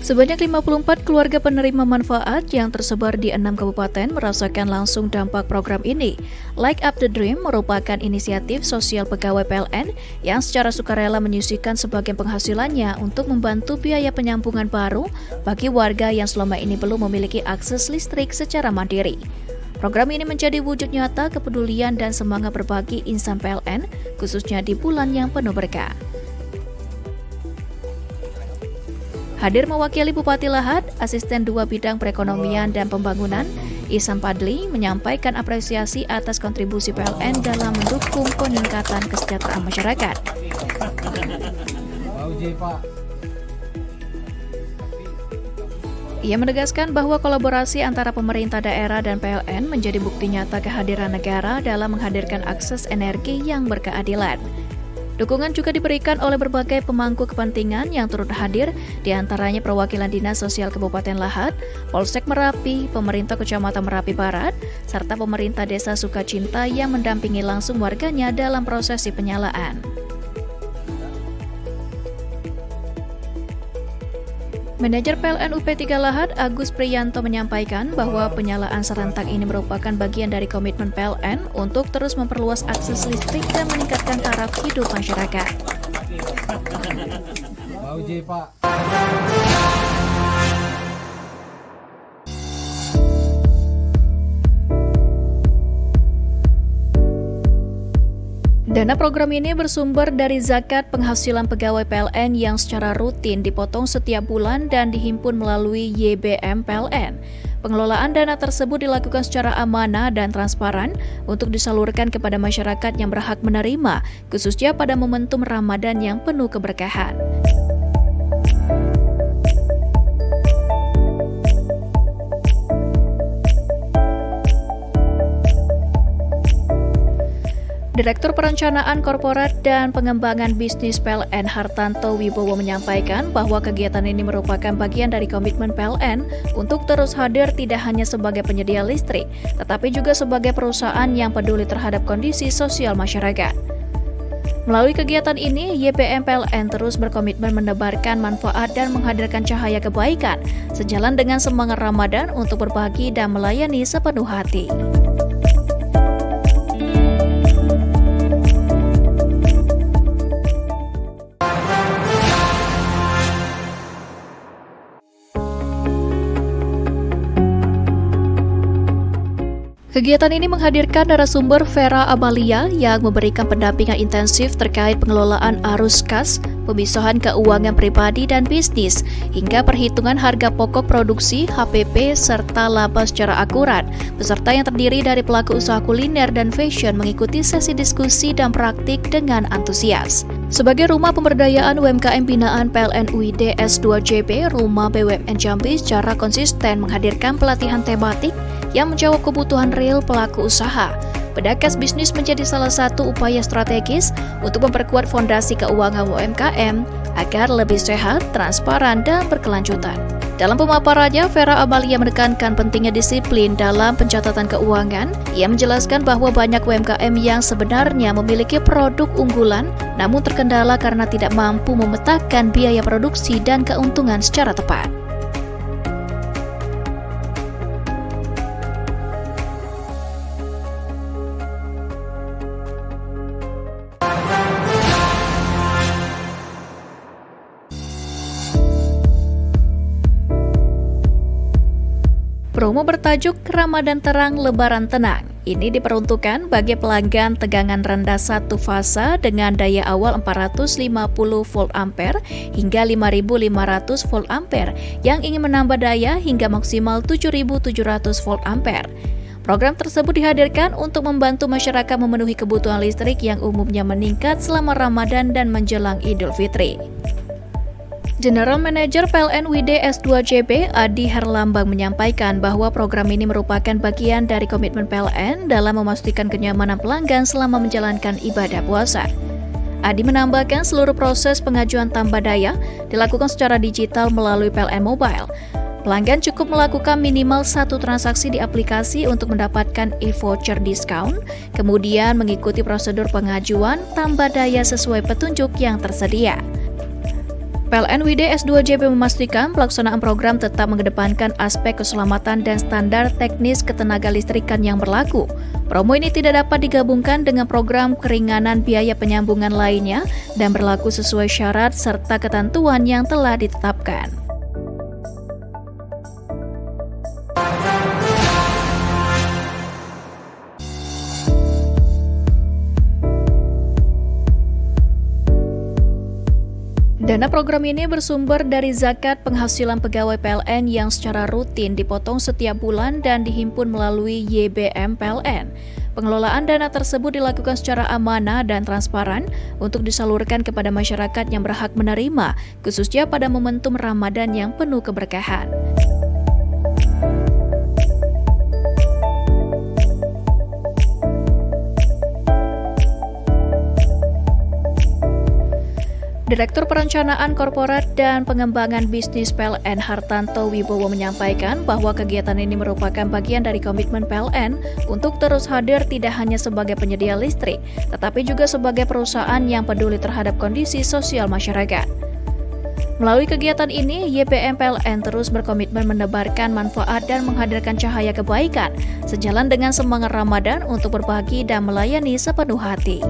Sebanyak 54 keluarga penerima manfaat yang tersebar di 6 kabupaten merasakan langsung dampak program ini. Like Up the Dream merupakan inisiatif sosial pegawai PLN yang secara sukarela menyisihkan sebagian penghasilannya untuk membantu biaya penyambungan baru bagi warga yang selama ini belum memiliki akses listrik secara mandiri. Program ini menjadi wujud nyata kepedulian dan semangat berbagi insan PLN, khususnya di bulan yang penuh berkah. Hadir mewakili Bupati Lahat, Asisten 2 Bidang Perekonomian dan Pembangunan, Ihsan Padli, menyampaikan apresiasi atas kontribusi PLN dalam mendukung peningkatan kesejahteraan masyarakat. Ia menegaskan bahwa kolaborasi antara pemerintah daerah dan PLN menjadi bukti nyata kehadiran negara dalam menghadirkan akses energi yang berkeadilan. Dukungan juga diberikan oleh berbagai pemangku kepentingan yang turut hadir, diantaranya perwakilan Dinas Sosial Kabupaten Lahat, Polsek Merapi, pemerintah Kecamatan Merapi Barat, serta pemerintah Desa Sukacinta yang mendampingi langsung warganya dalam prosesi penyalaan. Manajer PLN UP3 Lahat, Agus Priyanto menyampaikan bahwa penyalaan serentak ini merupakan bagian dari komitmen PLN untuk terus memperluas akses listrik dan meningkatkan taraf hidup masyarakat. Dana program ini bersumber dari zakat penghasilan pegawai PLN yang secara rutin dipotong setiap bulan dan dihimpun melalui YBM PLN. Pengelolaan dana tersebut dilakukan secara amanah dan transparan untuk disalurkan kepada masyarakat yang berhak menerima, khususnya pada momentum Ramadan yang penuh keberkahan. Direktur Perencanaan Korporat dan Pengembangan Bisnis PLN Hartanto Wibowo menyampaikan bahwa kegiatan ini merupakan bagian dari komitmen PLN untuk terus hadir tidak hanya sebagai penyedia listrik, tetapi juga sebagai perusahaan yang peduli terhadap kondisi sosial masyarakat. Melalui kegiatan ini, YBM PLN terus berkomitmen menebarkan manfaat dan menghadirkan cahaya kebaikan, sejalan dengan semangat Ramadan untuk berbagi dan melayani sepenuh hati. Kegiatan ini menghadirkan narasumber Vera Amalia yang memberikan pendampingan intensif terkait pengelolaan arus kas, pemisahan keuangan pribadi dan bisnis, hingga perhitungan harga pokok produksi, HPP, serta laba secara akurat. Peserta yang terdiri dari pelaku usaha kuliner dan fashion mengikuti sesi diskusi dan praktik dengan antusias. Sebagai rumah pemberdayaan UMKM binaan PLN UID S2JB, Rumah BUMN Jambi secara konsisten menghadirkan pelatihan tematik yang menjawab kebutuhan real pelaku usaha. Pedakas bisnis menjadi salah satu upaya strategis untuk memperkuat fondasi keuangan UMKM agar lebih sehat, transparan, dan berkelanjutan. Dalam pemaparannya, Vera Amalia menekankan pentingnya disiplin dalam pencatatan keuangan. Ia menjelaskan bahwa banyak UMKM yang sebenarnya memiliki produk unggulan, namun terkendala karena tidak mampu memetakan biaya produksi dan keuntungan secara tepat. Promo bertajuk Ramadan Terang Lebaran Tenang ini diperuntukkan bagi pelanggan tegangan rendah satu fasa dengan daya awal 450 volt ampere hingga 5500 volt ampere yang ingin menambah daya hingga maksimal 7700 volt ampere. Program tersebut dihadirkan untuk membantu masyarakat memenuhi kebutuhan listrik yang umumnya meningkat selama Ramadan dan menjelang Idul Fitri. General Manager PLN UID S2JB Adi Herlambang menyampaikan bahwa program ini merupakan bagian dari komitmen PLN dalam memastikan kenyamanan pelanggan selama menjalankan ibadah puasa. Adi menambahkan seluruh proses pengajuan tambah daya dilakukan secara digital melalui PLN Mobile. Pelanggan cukup melakukan minimal satu transaksi di aplikasi untuk mendapatkan e-voucher diskon, kemudian mengikuti prosedur pengajuan tambah daya sesuai petunjuk yang tersedia. PLN UID S2JB memastikan pelaksanaan program tetap mengedepankan aspek keselamatan dan standar teknis ketenaga listrikan yang berlaku. Promo ini tidak dapat digabungkan dengan program keringanan biaya penyambungan lainnya dan berlaku sesuai syarat serta ketentuan yang telah ditetapkan. Dana program ini bersumber dari zakat penghasilan pegawai PLN yang secara rutin dipotong setiap bulan dan dihimpun melalui YBM PLN. Pengelolaan dana tersebut dilakukan secara amanah dan transparan untuk disalurkan kepada masyarakat yang berhak menerima, khususnya pada momentum Ramadan yang penuh keberkahan. Direktur Perencanaan Korporat dan Pengembangan Bisnis PLN Hartanto Wibowo menyampaikan bahwa kegiatan ini merupakan bagian dari komitmen PLN untuk terus hadir tidak hanya sebagai penyedia listrik, tetapi juga sebagai perusahaan yang peduli terhadap kondisi sosial masyarakat. Melalui kegiatan ini, YPM PLN terus berkomitmen menebarkan manfaat dan menghadirkan cahaya kebaikan, sejalan dengan semangat Ramadan untuk berbagi dan melayani sepenuh hati.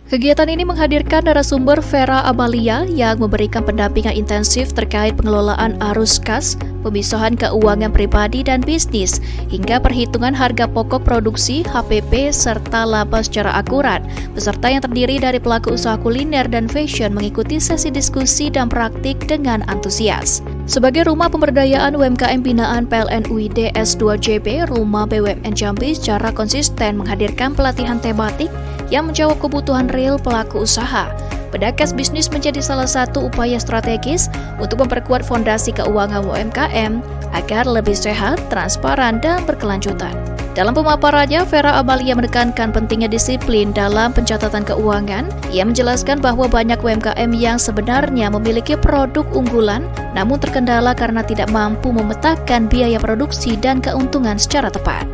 Kegiatan ini menghadirkan narasumber Vera Amalia yang memberikan pendampingan intensif terkait pengelolaan arus kas, pemisahan keuangan pribadi dan bisnis, hingga perhitungan harga pokok produksi, HPP, serta laba secara akurat. Peserta yang terdiri dari pelaku usaha kuliner dan fashion mengikuti sesi diskusi dan praktik dengan antusias. Sebagai rumah pemberdayaan UMKM binaan PLN UID S2JB, Rumah BUMN Jambi secara konsisten menghadirkan pelatihan tematik yang menjawab kebutuhan real pelaku usaha. Pedakas bisnis menjadi salah satu upaya strategis untuk memperkuat fondasi keuangan UMKM agar lebih sehat, transparan, dan berkelanjutan. Dalam pemaparannya, Vera Amalia menekankan pentingnya disiplin dalam pencatatan keuangan. Ia menjelaskan bahwa banyak UMKM yang sebenarnya memiliki produk unggulan, namun terkendala karena tidak mampu memetakan biaya produksi dan keuntungan secara tepat.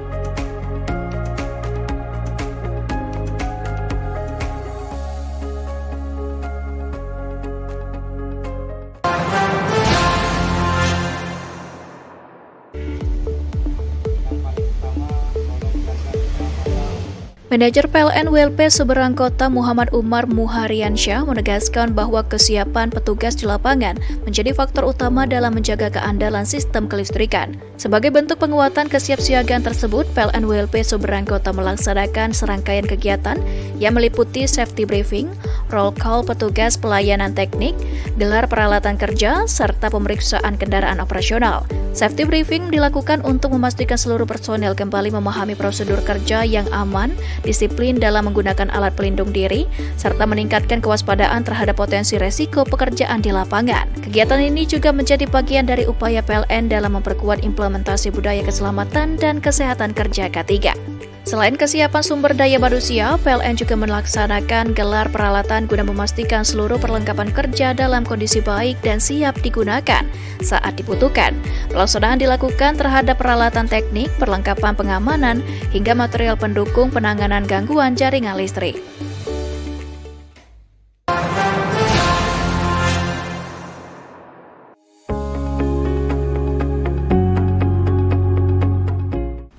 Manajer PLN WLP Seberang Kota Muhammad Umar Muhariansyah menegaskan bahwa kesiapan petugas di lapangan menjadi faktor utama dalam menjaga keandalan sistem kelistrikan. Sebagai bentuk penguatan kesiapsiagaan tersebut, PLN WLP Seberang Kota melaksanakan serangkaian kegiatan yang meliputi safety briefing, roll call petugas pelayanan teknik, gelar peralatan kerja, serta pemeriksaan kendaraan operasional. Safety briefing dilakukan untuk memastikan seluruh personel kembali memahami prosedur kerja yang aman, disiplin dalam menggunakan alat pelindung diri, serta meningkatkan kewaspadaan terhadap potensi resiko pekerjaan di lapangan. Kegiatan ini juga menjadi bagian dari upaya PLN dalam memperkuat implementasi budaya keselamatan dan kesehatan kerja K3. Selain kesiapan sumber daya manusia, PLN juga melaksanakan gelar peralatan guna memastikan seluruh perlengkapan kerja dalam kondisi baik dan siap digunakan saat dibutuhkan. Pelaksanaan dilakukan terhadap peralatan teknik, perlengkapan pengamanan, hingga material pendukung penanganan gangguan jaringan listrik.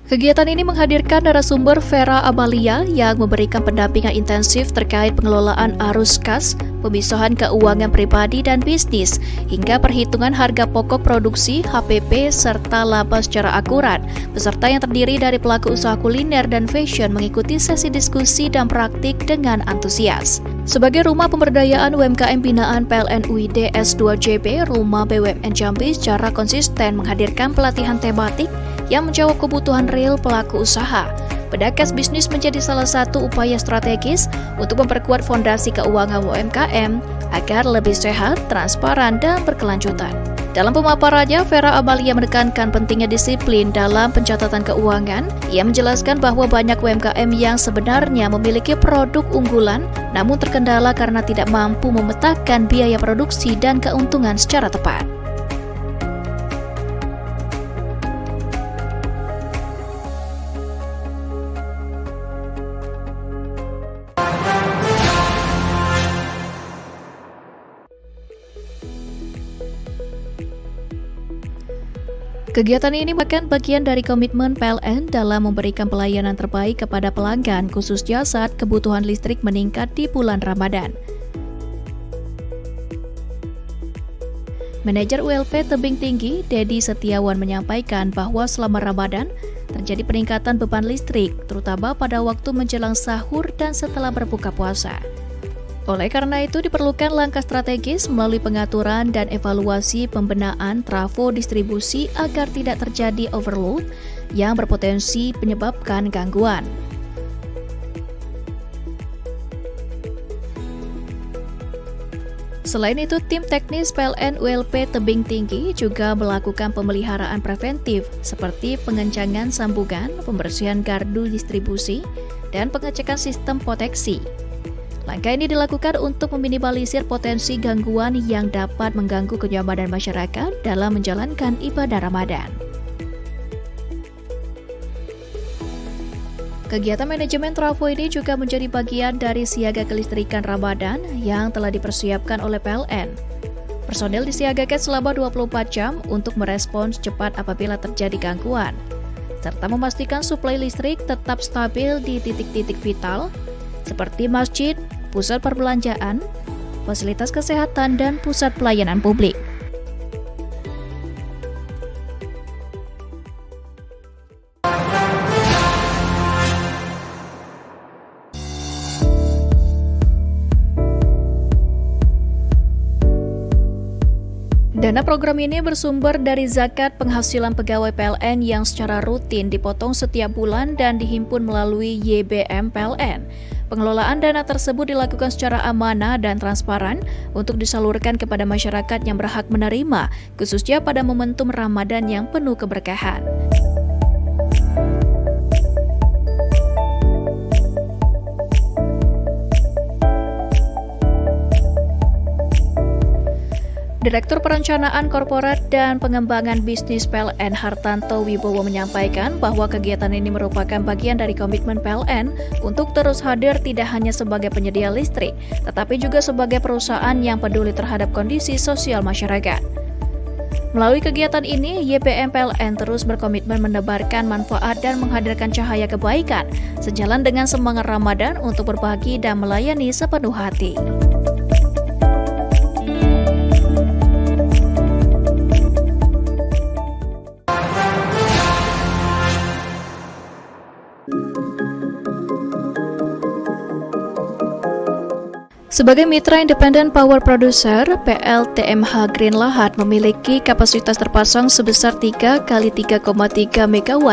Kegiatan ini menghadirkan narasumber Vera Amalia yang memberikan pendampingan intensif terkait pengelolaan arus kas, pemisahan keuangan pribadi dan bisnis, hingga perhitungan harga pokok produksi, HPP, serta laba secara akurat. Peserta yang terdiri dari pelaku usaha kuliner dan fashion mengikuti sesi diskusi dan praktik dengan antusias. Sebagai rumah pemberdayaan UMKM binaan PLN UID S2JB, Rumah BUMN Jambi secara konsisten menghadirkan pelatihan tematik yang menjawab kebutuhan real pelaku usaha. Pedakas bisnis menjadi salah satu upaya strategis untuk memperkuat fondasi keuangan UMKM agar lebih sehat, transparan, dan berkelanjutan. Dalam pemaparannya, Vera Amalia menekankan pentingnya disiplin dalam pencatatan keuangan. Ia menjelaskan bahwa banyak UMKM yang sebenarnya memiliki produk unggulan, namun terkendala karena tidak mampu memetakan biaya produksi dan keuntungan secara tepat. Kegiatan ini merupakan bagian dari komitmen PLN dalam memberikan pelayanan terbaik kepada pelanggan, khususnya saat kebutuhan listrik meningkat di bulan Ramadan. Manajer ULP Tebing Tinggi, Dedi Setiawan menyampaikan bahwa selama Ramadan terjadi peningkatan beban listrik, terutama pada waktu menjelang sahur dan setelah berbuka puasa. Oleh karena itu diperlukan langkah strategis melalui pengaturan dan evaluasi pembenahan trafo distribusi agar tidak terjadi overload yang berpotensi menyebabkan gangguan. Selain itu, tim teknis PLN ULP Tebing Tinggi juga melakukan pemeliharaan preventif seperti pengencangan sambungan, pembersihan gardu distribusi, dan pengecekan sistem proteksi. Langkah ini dilakukan untuk meminimalisir potensi gangguan yang dapat mengganggu kenyamanan masyarakat dalam menjalankan ibadah Ramadan. Kegiatan manajemen trafo ini juga menjadi bagian dari siaga kelistrikan Ramadan yang telah dipersiapkan oleh PLN. Personel disiagakan selama 24 jam untuk merespons cepat apabila terjadi gangguan, serta memastikan suplai listrik tetap stabil di titik-titik vital seperti masjid, pusat perbelanjaan, fasilitas kesehatan, dan pusat pelayanan publik. Dana program ini bersumber dari zakat penghasilan pegawai PLN yang secara rutin dipotong setiap bulan dan dihimpun melalui YBM PLN. Pengelolaan dana tersebut dilakukan secara amanah dan transparan untuk disalurkan kepada masyarakat yang berhak menerima, khususnya pada momentum Ramadan yang penuh keberkahan. Direktur Perencanaan Korporat dan Pengembangan Bisnis PLN Hartanto Wibowo menyampaikan bahwa kegiatan ini merupakan bagian dari komitmen PLN untuk terus hadir tidak hanya sebagai penyedia listrik, tetapi juga sebagai perusahaan yang peduli terhadap kondisi sosial masyarakat. Melalui kegiatan ini, YBM PLN terus berkomitmen menebarkan manfaat dan menghadirkan cahaya kebaikan, sejalan dengan semangat Ramadan untuk berbagi dan melayani sepenuh hati. Sebagai mitra independen power producer, PLTMH Green Lahat memiliki kapasitas terpasang sebesar 3 kali 3,3 MW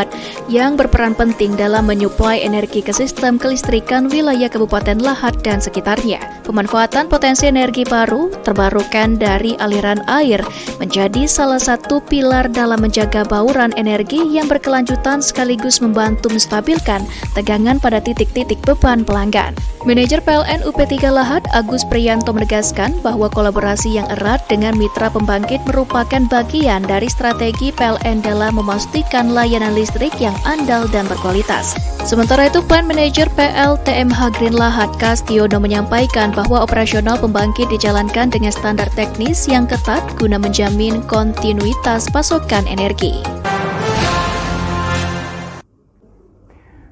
yang berperan penting dalam menyuplai energi ke sistem kelistrikan wilayah Kabupaten Lahat dan sekitarnya. Pemanfaatan potensi energi baru terbarukan dari aliran air menjadi salah satu pilar dalam menjaga bauran energi yang berkelanjutan sekaligus membantu menstabilkan tegangan pada titik-titik beban pelanggan. Manajer PLN UP3 Lahat Agus Priyanto menegaskan bahwa kolaborasi yang erat dengan mitra pembangkit merupakan bagian dari strategi PLN dalam memastikan layanan listrik yang andal dan berkualitas. Sementara itu, Plant Manager PLTMH Green Lahat Kastiono menyampaikan bahwa operasional pembangkit dijalankan dengan standar teknis yang ketat guna menjamin kontinuitas pasokan energi.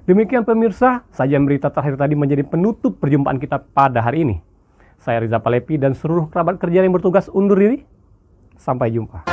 Demikian pemirsa, sajian berita terakhir tadi menjadi penutup perjumpaan kita pada hari ini. Saya Riza Palepi dan seluruh kerabat kerja yang bertugas undur diri. Sampai jumpa.